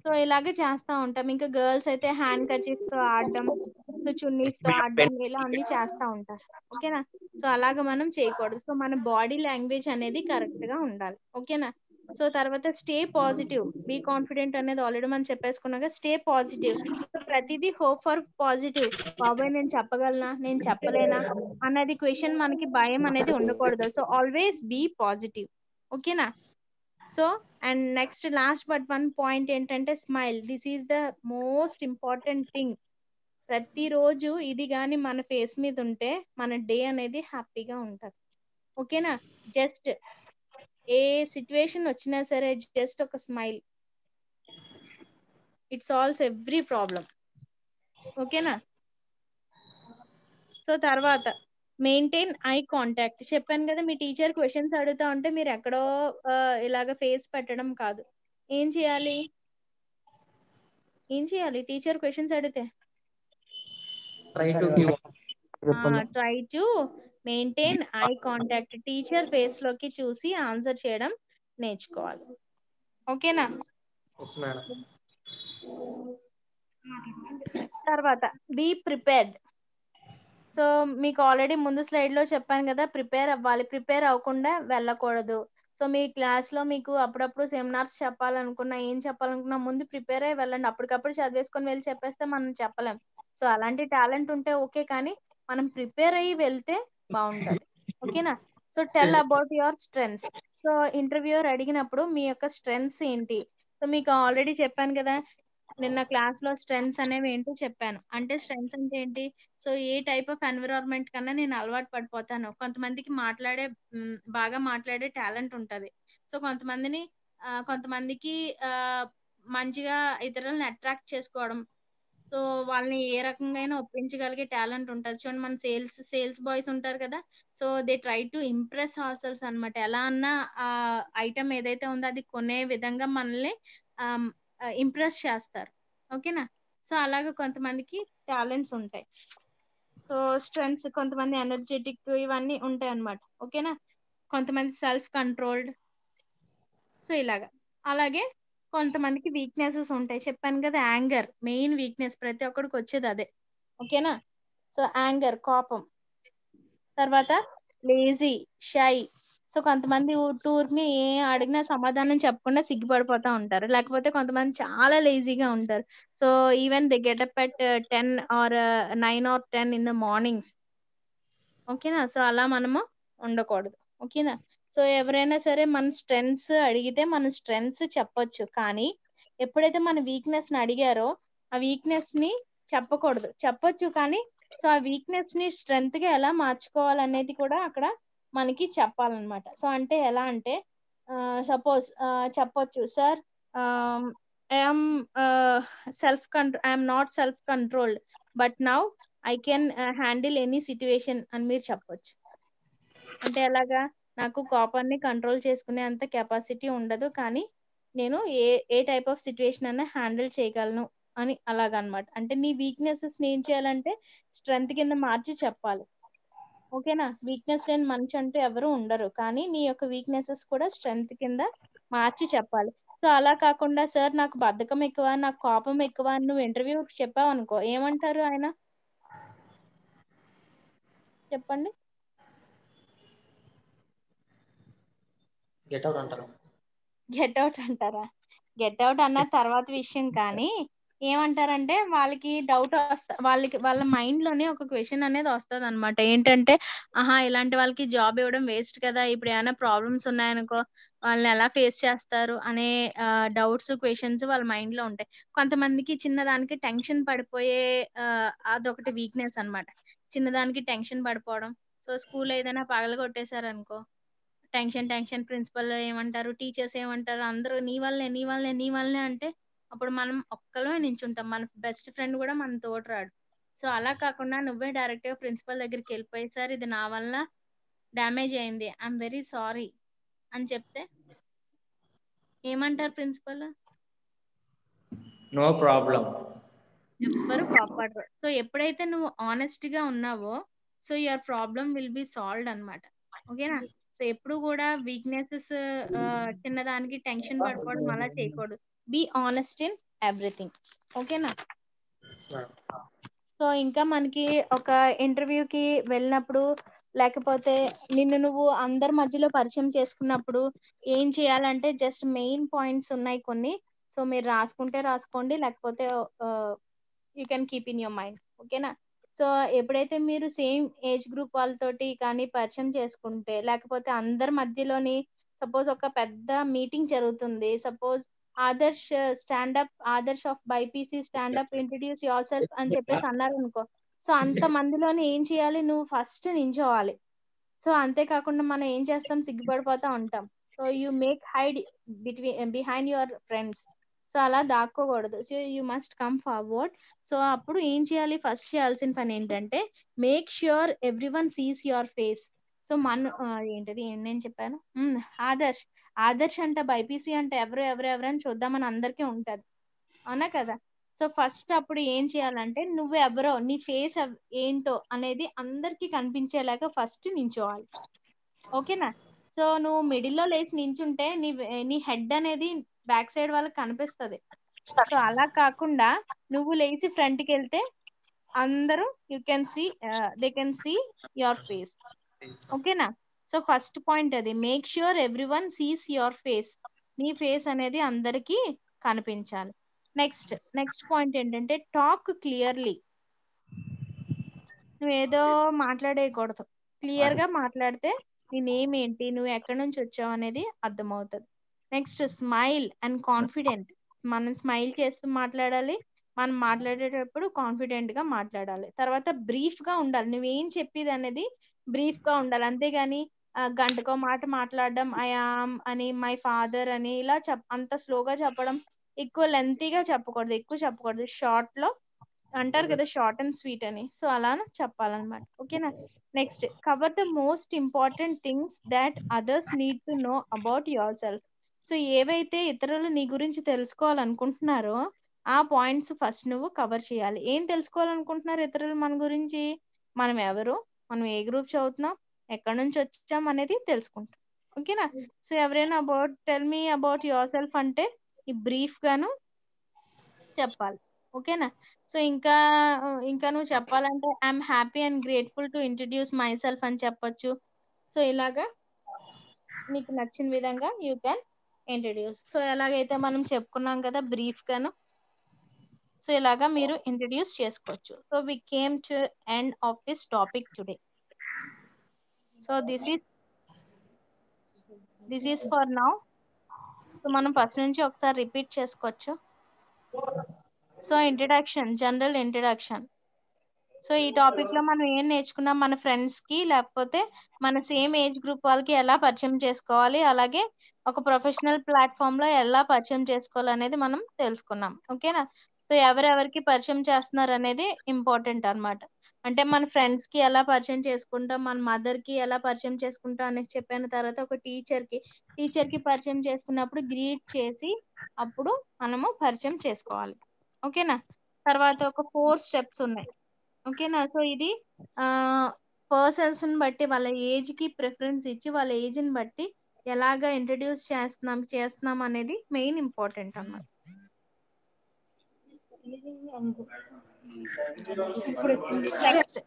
So ఇలాగే చేస్తా ఉంటాం. ఇంకా గర్ల్స్ అయితే హ్యాండ్ కర్చీఫ్ తో ఆడడం, సో చున్నీస్ తో ఆడడం, ఇలా అన్ని చేస్తా ఉంటారు. ఓకేనా. సో అలాగ మనం చేయకూడదు. సో మన బాడీ లాంగ్వేజ్ అనేది కరెక్ట్ గా ఉండాలి. ఓకేనా. సో తర్వాత స్టే పాజిటివ్, బీ కాన్ఫిడెంట్ అనేది ఆల్రెడీ మనం చెప్పేసుకున్నాక స్టే పాజిటివ్. సో ప్రతిదీ హోప్ ఫర్ పాజిటివ్. బాబాయ్ నేను చెప్పగలనా, నేను చెప్పలేనా అన్నది క్వశ్చన్, మనకి భయం అనేది ఉండకూడదు. So always be positive. ఓకేనా. So and next last but one point ఏంటంటే smile. This is the most important thing. ప్రతిరోజు ఇది కానీ మన ఫేస్ మీద ఉంటే మన డే అనేది హ్యాపీగా ఉంటుంది. ఓకేనా. జస్ట్ ఏ సిచ్యువేషన్ వచ్చినా సరే జస్ట్ ఒక smile, it solves every problem. ఓకేనా. సో తర్వాత మెయింటైన్ ఐ కాంటాక్ట్. చెప్పాను కదా, మీ టీచర్ క్వశ్చన్స్ అడుగుతా ఉంటే మీరు ఎక్కడో ఇలాగ ఫేస్ పెట్టడం కాదు. ఏం చేయాలి, టీచర్ క్వశ్చన్స్ అడిగితే try to maintain eye contact. Teacher face లోకి చూసి ఆన్సర్ చేయడం నేర్చుకోవాలి. ఓకేనా. తర్వాత బీ ప్రిపేర్డ్. సో మీకు ఆల్రెడీ ముందు స్లైడ్ లో చెప్పాను కదా, ప్రిపేర్ అవ్వాలి, ప్రిపేర్ అవ్వకుండా వెళ్ళకూడదు. సో మీ క్లాస్ లో మీకు అప్పుడప్పుడు సెమినార్స్ చెప్పాలనుకున్నా, ఏం చెప్పాలనుకున్నా ముందు ప్రిపేర్ అయ్యి వెళ్ళండి. అప్పటికప్పుడు చదివేసుకొని వెళ్ళి చెప్పేస్తే మనం చెప్పలేం. సో అలాంటి టాలెంట్ ఉంటే ఓకే, కానీ మనం ప్రిపేర్ అయ్యి వెళ్తే బాగుంటది. ఓకేనా. So tell about your strengths. So interviewer అడిగినప్పుడు మీ యొక్క స్ట్రెంగ్స్ ఏంటి. సో మీకు ఆల్రెడీ చెప్పాను కదా నిన్న క్లాస్ లో, స్ట్రెంగ్స్ అనేవి ఏంటో చెప్పాను. అంటే స్ట్రెంగ్స్ అంటే ఏంటి, so A type of environment కన్నా నేను అలవాటు పడిపోతాను. కొంతమందికి బాగా మాట్లాడే టాలెంట్ ఉంటది. సో కొంతమందికి మంచిగా ఇతరులను అట్రాక్ట్ చేసుకోవడం, సో వాళ్ళని ఏ రకంగా ఒప్పించగలిగే టాలెంట్ ఉంటుంది. చూడండి మన సేల్స్ బాయ్స్ ఉంటారు కదా, so they try to impress ourselves అనమాట. ఎలా అన్నా ఆ ఐటమ్ ఏదైతే ఉందో అది కొనే విధంగా మనల్ని ఇంప్రెస్ చేస్తారు. ఓకేనా. సో అలాగే కొంతమందికి టాలెంట్స్ ఉంటాయి. సో స్ట్రెంగ్స్, కొంతమంది ఎనర్జెటిక్, ఇవన్నీ ఉంటాయి అన్నమాట. ఓకేనా. కొంతమంది సెల్ఫ్ కంట్రోల్డ్, సో ఇలాగా. అలాగే కొంతమందికి వీక్నెసెస్ ఉంటాయి. చెప్పాను కదా, యాంగర్ మెయిన్ వీక్నెస్, ప్రతి ఒక్కడికి వచ్చేది అదే. ఓకేనా. సో యాంగర్, కోపం. తర్వాత లేజీ, షై. సో కొంతమంది టూర్ని ఏ అడిగినా సమాధానం చెప్పకుండా సిగ్గుపడిపోతా ఉంటారు. లేకపోతే కొంతమంది చాలా లేజీగా ఉంటారు. So even they getup at 10 or 9 or 10 in the mornings. ఓకేనా. సో అలా మనము ఉండకూడదు. ఓకేనా. సో ఎవరైనా సరే మన స్ట్రెంగ్స్ అడిగితే మన స్ట్రెంగ్స్ చెప్పొచ్చు, కానీ ఎప్పుడైతే మన వీక్నెస్ ని అడిగారో ఆ వీక్నెస్ ని చెప్పకూడదు. చెప్పొచ్చు కానీ సో ఆ వీక్నెస్ ని స్ట్రెంగ్త్ గా ఎలా మార్చుకోవాలనేది కూడా అక్కడ మనకి చెప్పాలన్నమాట. సో అంటే ఎలా అంటే సపోజ్ చెప్పొచ్చు, sir I'm I'm not self controlled but now I can handle any situation అని మీరు చెప్పొచ్చు. అంటే ఎలాగా, నాకు కోపాన్ని కంట్రోల్ చేసుకునే అంత కెపాసిటీ ఉండదు, కానీ నేను ఏ టైప్ ఆఫ్ సిచ్యువేషన్ అన్నా హ్యాండిల్ చేయగలను అని అలాగనమాట. అంటే నీ వీక్నెసెస్ ని ఏం చేయాలంటే స్ట్రెంగ్త్ కింద మార్చి చెప్పాలి. ఓకేనా? వీక్నెస్ లేని మనిషి అంటూ ఎవరు ఉండరు, కానీ నీ యొక్క వీక్నెసెస్ కూడా స్ట్రెంగ్త్ కింద మార్చి చెప్పాలి. సో అలా కాకుండా సార్ నాకు బద్ధకం ఎక్కువ, నాకు కోపం ఎక్కువ అని నువ్వు ఇంటర్వ్యూ చెప్పావు అనుకో, ఏమంటారు ఆయన? చెప్పండి. గెట్ అవుట్ అంటారు. గెట్ అవుట్ అంటారా? గెట్ అవుట్ అన్న తర్వాత విషయం, కానీ ఏమంటారంటే వాళ్ళకి డౌట్ వాళ్ళ మైండ్ లోనే ఒక క్వశ్చన్ అనేది వస్తుంది అనమాట. ఏంటంటే ఆహా ఇలాంటి వాళ్ళకి జాబ్ ఇవ్వడం వేస్ట్ కదా, ఇప్పుడు ఏమైనా ప్రాబ్లమ్స్ ఉన్నాయనుకో వాళ్ళని ఎలా ఫేస్ చేస్తారు అనే డౌట్స్ క్వశ్చన్స్ వాళ్ళ మైండ్ లో ఉంటాయి. కొంతమందికి చిన్నదానికి టెన్షన్ పడిపోయే అదొకటి వీక్నెస్ అన్నమాట. చిన్నదానికి టెన్షన్ పడిపోవడం. సో స్కూల్ ఏదైనా పగల కొట్టేశారనుకో, టెన్షన్ ప్రిన్సిపల్ ఏమంటారు, టీచర్స్ ఏమంటారు, అందరూ నీ వల్లనే అంటే అప్పుడు మనం ఒక్కలమే నించుంటాం, మన బెస్ట్ ఫ్రెండ్ కూడా మన తోడు రాడు. సో అలా కాకుండా నువ్వే డైరెక్ట్ గా ప్రిన్సిపల్ దగ్గరికి వెళ్ళిపోయి, సార్ ఇది నా వల్ల డ్యామేజ్ అయింది, ఐఎమ్ వెరీ సారీ అని చెప్తే ఏమంటారు ప్రిన్సిపల్? No problem. ఎవ్వరు కోప్పడరు. సో ఎప్పుడైతే నువ్వు ఆనెస్ట్ గా ఉన్నావో so your problem will be solved అన్నమాట. ఓకేనా? సో ఎప్పుడు కూడా వీక్నెసెస్ చిన్నదానికి టెన్షన్ పడిపోవడం అలా చేయకూడదు. Be honest in everything. ఓకేనా? సో ఇంకా మనకి ఒక ఇంటర్వ్యూకి వెళ్ళినప్పుడు లేకపోతే నిన్ను నువ్వు అందరి మధ్యలో పరిచయం చేసుకున్నప్పుడు ఏం చేయాలంటే జస్ట్ మెయిన్ పాయింట్స్ ఉన్నాయి కొన్ని. సో మీరు రాసుకుంటే రాసుకోండి, లేకపోతే you can keep in your mind. ఓకేనా? సో ఎప్పుడైతే మీరు సేమ్ ఏజ్ గ్రూప్ వాళ్ళతోటి కానీ పరిచయం చేసుకుంటే, లేకపోతే అందరి మధ్యలోని సపోజ్ ఒక పెద్ద మీటింగ్ జరుగుతుంది, suppose Adarsh of BiPC stand up introduce yourself అని చెప్పేసి అన్నారు అనుకో, సో అంత మందిలోని ఏం చేయాలి, నువ్వు ఫస్ట్ నించోవాలి. సో అంతేకాకుండా మనం ఏం చేస్తాం, సిగ్గుపడిపోతా ఉంటాం. So you make hide behind your friends. So అలా దాక్కోకూడదు. So you must come forward. So అప్పుడు ఏం చేయాలి, ఫస్ట్ చేయాల్సిన పని ఏంటంటే make sure every one sees your face. So ఏంటది నేను చెప్పాను, ఆదర్శ్ అంట బైపీసీ అంటే ఎవరు అని చూద్దామని అందరికీ ఉంటది, అవునా కదా? సో ఫస్ట్ అప్పుడు ఏం చేయాలంటే నువ్వు ఎవరో, నీ ఫేస్ ఏంటో అనేది అందరికి కనిపించేలాగా ఫస్ట్ నించోవాలి. ఓకేనా? సో నువ్వు మిడిల్లో లేచి నించుంటే నీ హెడ్ అనేది బ్యాక్ సైడ్ వాళ్ళకి కనిపిస్తుంది. సో అలా కాకుండా నువ్వు లేచి ఫ్రంట్కి వెళ్తే అందరూ they can see your face. ఓకేనా? సో ఫస్ట్ పాయింట్ అది, make sure every one sees your face. నీ ఫేస్ అనేది అందరికి కనిపించాలి. నెక్స్ట్ పాయింట్ ఏంటంటే టాక్ క్లియర్లీ. నువ్వు ఏదో మాట్లాడేయకూడదు, క్లియర్ గా మాట్లాడితే నీ నేమ్ ఏంటి, నువ్వు ఎక్కడి నుంచి వచ్చావు అనేది అర్థమవుతుంది. Next smile and confident. మనం స్మైల్ చేస్తూ మాట్లాడాలి, మనం మాట్లాడేటప్పుడు కాన్ఫిడెంట్ గా మాట్లాడాలి. తర్వాత బ్రీఫ్ గా ఉండాలి, నువ్వేం చెప్పేది అనేది బ్రీఫ్ గా ఉండాలి. అంతేగాని గంటకో మాట మాట్లాడడం, ఐ ఆమ్ అని, మై ఫాదర్ అని ఇలా అంత స్లోగా చెప్పడం, ఎక్కువ లెంతీగా చెప్పకూడదు, ఎక్కువ చెప్పకూడదు. షార్ట్ లో అంటారు కదా, షార్ట్ అండ్ స్వీట్ అని, సో అలా చెప్పాలన్నమాట. ఓకేనా? Next, cover the most important things that others need to know about your self. So ఏవైతే ఇతరులు నీ గురించి తెలుసుకోవాలనుకుంటున్నారో ఆ పాయింట్స్ ఫస్ట్ నువ్వు కవర్ చేయాలి. ఏం తెలుసుకోవాలనుకుంటున్నారు ఇతరులు మన గురించి? మనం ఎవరు, మనం ఏ గ్రూప్ చదువుతున్నాం, ఎక్కడి నుంచి వచ్చాం అనేది తెలుసుకుంటాం. ఓకేనా? సో ఎవరైనా tell me about your self అంటే ఈ బ్రీఫ్ గాను చెప్పాలి. ఓకేనా? సో ఇంకా నువ్వు చెప్పాలంటే I'm happy and grateful to introduce my self అని చెప్పొచ్చు. సో ఇలాగా నీకు నచ్చిన విధంగా యూ కెన్ ఇంట్రడ్యూస్. సో ఎలాగైతే మనం చెప్పుకున్నాం కదా బ్రీఫ్ గాను, సో ఇలాగా మీరు ఇంట్రడ్యూస్ చేసుకోవచ్చు. So we came to end of this topic today. So this is this is for now. So మనం ఫస్ట్ నుంచి ఒకసారి రిపీట్ చేసుకోవచ్చు. So introduction, general introduction. So ఈ టాపిక్ లో మనం ఏం నేర్చుకున్నాం, మన ఫ్రెండ్స్ కి లేకపోతే మన సేమ్ ఏజ్ గ్రూప్ వాళ్ళకి ఎలా పరిచయం చేసుకోవాలి, అలాగే ఒక ప్రొఫెషనల్ ప్లాట్ఫామ్ లో ఎలా పరిచయం చేసుకోవాలి అనేది మనం తెలుసుకున్నాం. ఓకేనా? సో ఎవరెవరికి పరిచయం చేస్తున్నారు అనేది ఇంపార్టెంట్ అన్నమాట. అంటే మన ఫ్రెండ్స్ కి ఎలా పరిచయం చేసుకుంటాం, మన మదర్ కి ఎలా పరిచయం చేసుకుంటాం అనేది చెప్పిన తర్వాత ఒక టీచర్ కి పరిచయం చేసుకున్నప్పుడు గ్రీట్ చేసి అప్పుడు మనము పరిచయం చేసుకోవాలి. ఓకేనా? తర్వాత ఒక 4 స్టెప్స్ ఉన్నాయి. ఓకేనా? సో ఇది పర్సన్స్ ని బట్టి వాళ్ళ ఏజ్ కి ప్రిఫరెన్స్ ఇచ్చి వాళ్ళ ఏజ్ ని బట్టి ఎలాగా ఇంట్రడ్యూస్ చేస్తున్నాం అనేది మెయిన్ ఇంపార్టెంట్ అన్నమాట. నెక్స్ట్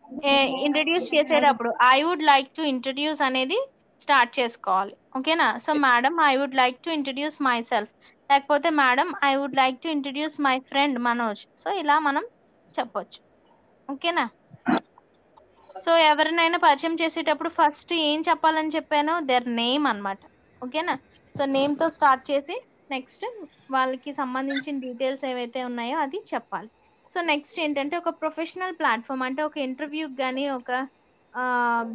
ఇంట్రడ్యూస్ చేసేటప్పుడు I would like to introduce అనేది స్టార్ట్ చేసుకోవాలి. ఓకేనా? So madam I would like to introduce myself, లేకపోతే madam I would like to introduce my friend Manoj. So ఇలా మనం చెప్పొచ్చు. ఓకేనా? సో ఎవరినైనా పరిచయం చేసేటప్పుడు ఫస్ట్ ఏం చెప్పాలని చెప్పాను, దేర్ నేమ్ అన్నమాట. ఓకేనా? సో నేమ్ తో స్టార్ట్ చేసి నెక్స్ట్ వాళ్ళకి సంబంధించిన డీటెయిల్స్ ఏవైతే ఉన్నాయో అది చెప్పాలి. సో నెక్స్ట్ ఏంటంటే ఒక ప్రొఫెషనల్ ప్లాట్ఫామ్ అంటే ఒక ఇంటర్వ్యూకి కానీ ఒక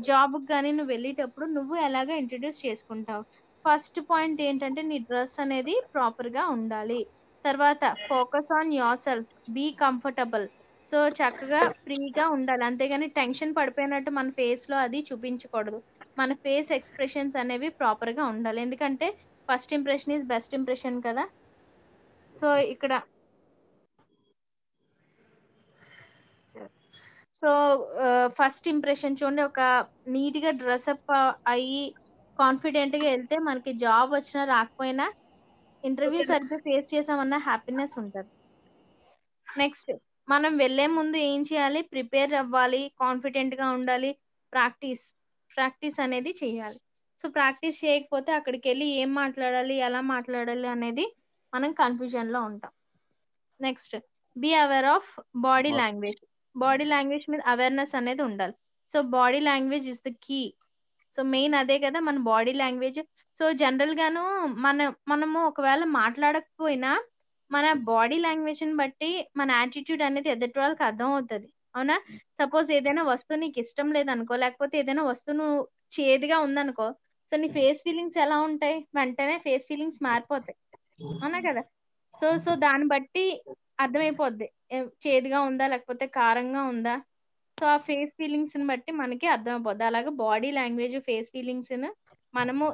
జాబ్కి కానీ నువ్వు వెళ్ళేటప్పుడు నువ్వు ఎలాగ ఇంట్రడ్యూస్ చేసుకుంటావు. ఫస్ట్ పాయింట్ ఏంటంటే నీ డ్రెస్ అనేది ప్రాపర్ గా ఉండాలి. తర్వాత focus on your self, be comfortable. So చక్కగా ఫ్రీగా ఉండాలి, అంతేగాని టెన్షన్ పడిపోయినట్టు మన ఫేస్ లో అది చూపించకూడదు. మన ఫేస్ ఎక్స్ప్రెషన్స్ అనేవి ప్రాపర్ గా ఉండాలి, ఎందుకంటే first impression is best impression కదా. సో ఇక్కడ సో ఫస్ట్ ఇంప్రెషన్ చూడండి, ఒక నీట్ గా డ్రెస్అప్ అయ్యి కాన్ఫిడెంట్ గా వెళ్తే మనకి జాబ్ వచ్చినా రాకపోయినా ఇంటర్వ్యూ సరిగ్గా ఫేస్ చేసామన్న హ్యాపీనెస్ ఉంటుంది. నెక్స్ట్ మనం వెళ్లే ముందు ఏం చేయాలి, ప్రిపేర్ అవ్వాలి, కాన్ఫిడెంట్ గా ఉండాలి, ప్రాక్టీస్ అనేది చేయాలి. సో ప్రాక్టీస్ చేయకపోతే అక్కడికి వెళ్ళి ఏం మాట్లాడాలి ఎలా మాట్లాడాలి అనేది మనం కన్ఫ్యూజన్ లో ఉంటాం. Next be aware of body language. Body language మీద అవేర్నెస్ అనేది ఉండాలి. So body language is the key. So main అదే కదా మన బాడీ లాంగ్వేజ్. సో జనరల్ గాను మనము ఒకవేళ మాట్లాడకపోయినా మన బాడీ లాంగ్వేజ్ ని బట్టి మన యాటిట్యూడ్ అనేది ఎదుటి వాళ్ళకి అర్థం అవుతుంది. అవునా? సపోజ్ ఏదైనా వస్తువు నీకు ఇష్టం లేదనుకో, లేకపోతే ఏదైనా వస్తువు చేదుగా ఉందనుకో, సో నీ ఫేస్ ఫీలింగ్స్ ఎలా ఉంటాయి, వెంటనే ఫేస్ ఫీలింగ్స్ మారిపోతాయి. అవునా కదా? సో దాన్ని బట్టి అర్థమైపోద్ది చేదుగా ఉందా లేకపోతే కారంగా ఉందా. సో ఆ ఫేస్ ఫీలింగ్స్ ని బట్టి మనకి అర్థమైపోద్ది. అలాగే బాడీ లాంగ్వేజ్ ఫేస్ ఫీలింగ్స్ మనము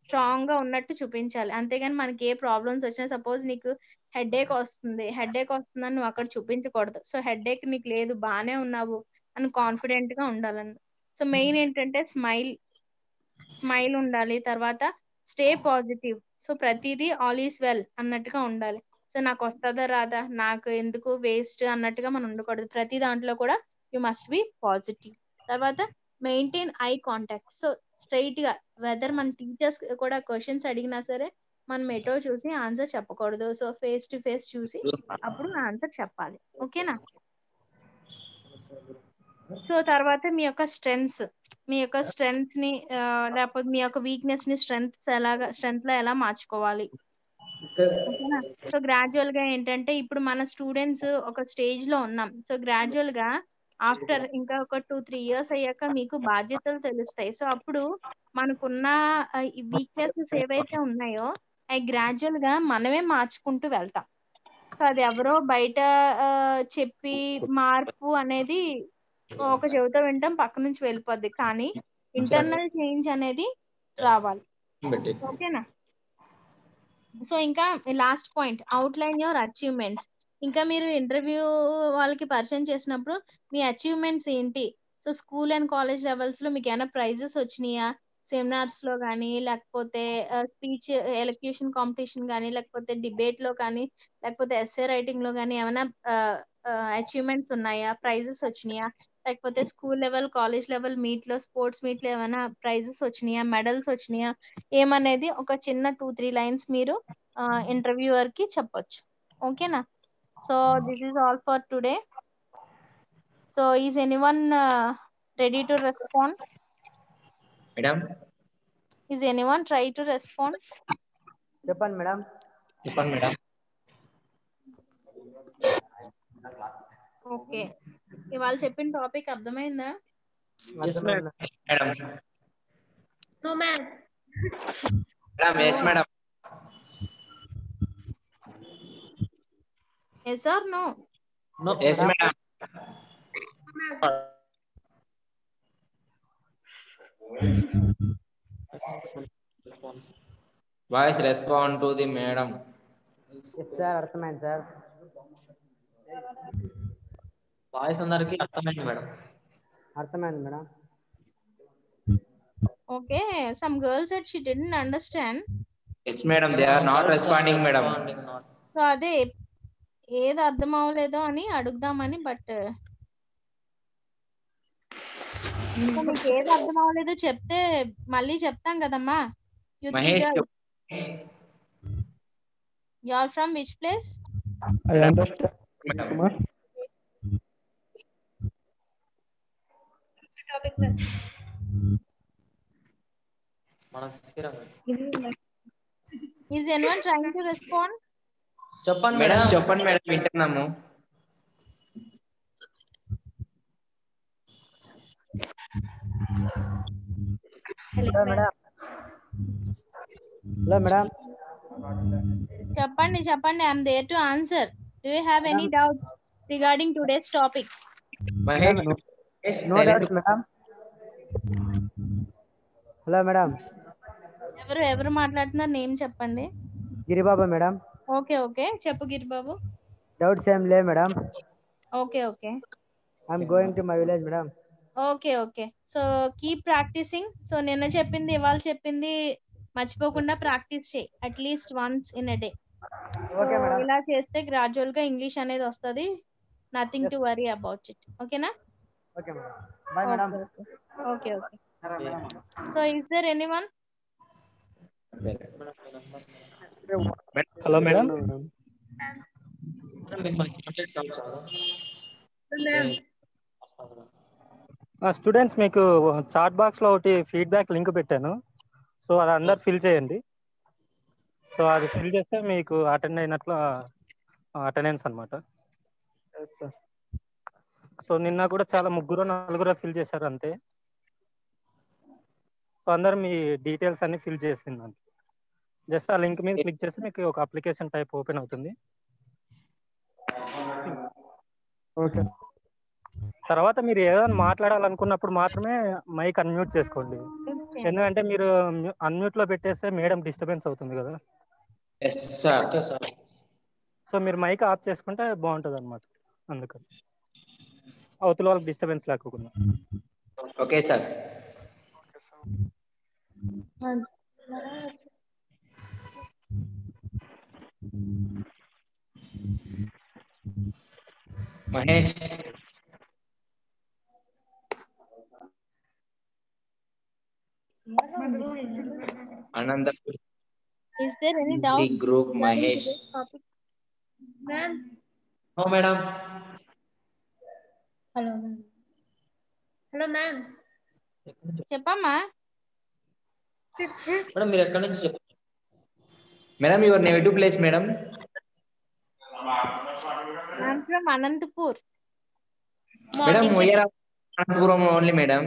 స్ట్రాంగ్ గా ఉన్నట్టు చూపించాలి, అంతేగాని మనకి ఏ ప్రాబ్లమ్స్ వచ్చినా సపోజ్ నీకు హెడేక్ వస్తుందని నువ్వు అక్కడ చూపించకూడదు. సో హెడేక్ నీకు లేదు, బానే ఉన్నావు అని కాన్ఫిడెంట్ గా ఉండాలని. సో మెయిన్ ఏంటంటే స్మైల్ ఉండాలి. తర్వాత స్టే పాజిటివ్. సో ప్రతిదీ ఆల్ ఈస్ వెల్ అన్నట్టుగా ఉండాలి. సో నాకు వస్తుందా రాదా, నాకు ఎందుకు వేస్ట్ అన్నట్టుగా మనం ఉండకూడదు. ప్రతి దాంట్లో కూడా యు మస్ట్ బి పాజిటివ్. తర్వాత maintain eye contact. So straight గా వెదర్ మన టీచర్స్ కూడా క్వశ్చన్స్ అడిగినా సరే మనం ఎటో చూసి ఆన్సర్ చెప్పకూడదు. సో ఫేస్ టు ఫేస్ చూసి అప్పుడు ఆన్సర్ చెప్పాలి. ఓకేనా? సో తర్వాత మీ యొక్క స్ట్రెంగ్స్ ని లేకపోతే మీ యొక్క వీక్నెస్ ని స్ట్రెంగ్త్ లో ఎలా మార్చుకోవాలి. ఓకేనా? సో గ్రాడ్యువల్ గా ఏంటంటే ఇప్పుడు మన స్టూడెంట్స్ ఒక స్టేజ్ లో ఉన్నాం. సో గ్రాడ్యువల్ గా ఆఫ్టర్ ఇంకా ఒక 2-3 ఇయర్స్ అయ్యాక మీకు బాధ్యతలు తెలుస్తాయి. సో అప్పుడు మనకున్న వీక్నెసెస్ ఏవైతే ఉన్నాయో అవి గ్రాడ్యువల్ గా మనమే మార్చుకుంటూ వెళ్తాం. సో అది ఎవరో బయట చెప్పి మార్పు అనేది ఒక చెవితో వింటాం, పక్క నుంచి వెళ్ళిపోద్ది, కానీ ఇంటర్నల్ చేంజ్ అనేది రావాలి. ఓకేనా? సో ఇంకా last point outline your achievements. ఇంకా మీరు ఇంటర్వ్యూ వాళ్ళకి పరిచయం చేసినప్పుడు మీ అచీవ్మెంట్స్ ఏంటి. So school and college levels లో మీకు ఏమైనా ప్రైజెస్ వచ్చినాయా, సెమినార్స్ లో కానీ లేకపోతే స్పీచ్ ఎలక్యూషన్ కాంపిటీషన్ కానీ లేకపోతే డిబేట్ లో కానీ లేకపోతే ఎస్ఏ రైటింగ్ లో కానీ ఏమైనా అచీవ్మెంట్స్ ఉన్నాయా, ప్రైజెస్ వచ్చినాయా, లేకపోతే school level college level meet లో స్పోర్ట్స్ మీట్ లో ఏమైనా ప్రైజెస్ వచ్చినాయా, మెడల్స్ వచ్చినాయా, ఏమనేది ఒక చిన్న 2-3 లైన్స్ మీరు ఇంటర్వ్యూవర్ కి చెప్పొచ్చు. ఓకేనా? So this is all for today. So is anyone ready to respond? Madam Is anyone try to respond? చెప్పండి మేడం. చెప్పండి మేడం. ఓకే, ఇవాళ చెప్పిన టాపిక్ అర్థమైందా? Yes madam. Madam. No ma'am. Madam yes madam. Yes or no? Yes madam. Voice respond to the madam. Yes sir, అర్థమైంది sir. Voice అందరికి అర్థమైంది madam. అర్థమైంది madam. Okay, some girl said she didn't understand. Yes madam, they are not responding madam. So అదే ఏది అర్థం అవ్వలేదో అని అడుగుదామని. But మీకు ఏది అర్థం అవ్వలేదో చెప్తే మళ్ళీ చెప్తాం కదమ్మా. Mahesh you are from which place? I understand. Kumar. Is anyone trying to respond? చెప్పండి మేడం. చెప్పండి మేడం, వింటున్నాము. Hello madam. Hello madam. చెప్పండి చెప్పండి, I'm there to answer. Do you have any doubts regarding today's topic? Mahesh no doubts madam. Hello madam. ఎవరు మాట్లాడుతున్నారు? Name చెప్పండి. Giribabu madam. Okay okay, చెప్పు Giribabu. Doubts ఏం లేవు madam. Okay okay, I'm going to my village madam. Okay okay. So keep practising. So నిన్న చెప్పింది ఇవాళ చెప్పింది మర్చిపోకుండా ప్రాక్టీస్ చేయి, at least once in a day. Okay madam. ఇలా చేస్తే గ్రాడ్యువల్ గా ఇంగ్లీష్ అనేది వస్తుంది. Nothing to worry about it. ఓకేనా? Okay madam. Bye madam. Okay okay. So is there anyone? Hello madam. Students, మీకు చాట్ బాక్స్ లో ఒకటి ఫీడ్బ్యాక్ లింక్ పెట్టాను. సో అది అందరు ఫిల్ చేయండి. సో అది ఫిల్ చేస్తే మీకు అటెండ్ అయినట్లు అటెండెన్స్ అనమాట. సో నిన్న కూడా చాలా 3-4 ఫిల్ చేశారు అంతే. సో అందరు మీ డీటెయిల్స్ అన్ని ఫిల్ చేసిందండి. జస్ట్ ఆ లింక్ మీద క్లిక్ చేస్తే మీకు ఒక అప్లికేషన్ టైప్ ఓపెన్ అవుతుంది. Okay. తర్వాత మీరు ఏదైనా మాట్లాడాలనుకున్నప్పుడు మాత్రమే మైక్ అన్మ్యూట్ చేసుకోండి. ఎందుకంటే మీరు అన్మ్యూట్ లో పెట్టేస్తే మేడం డిస్టర్బెన్స్ అవుతుంది కదా. సో మీరు మైక్ ఆఫ్ చేసుకుంటే బాగుంటుంది అనమాట. అందుకని అవతల వాళ్ళకి డిస్టర్బెన్స్ లేకుండా. Okay sir. Mahesh Anandapur. Is there any doubt? The group Mahesh. Ma'am. No madam. Hello ma'am. Hello ma'am. చెప్పమ్మా. మేడం మీరు ఎక్కడి నుంచి చెప్పండి. Madam your native place madam? I'm from Anantapur. Madam we are Anantapur only madam.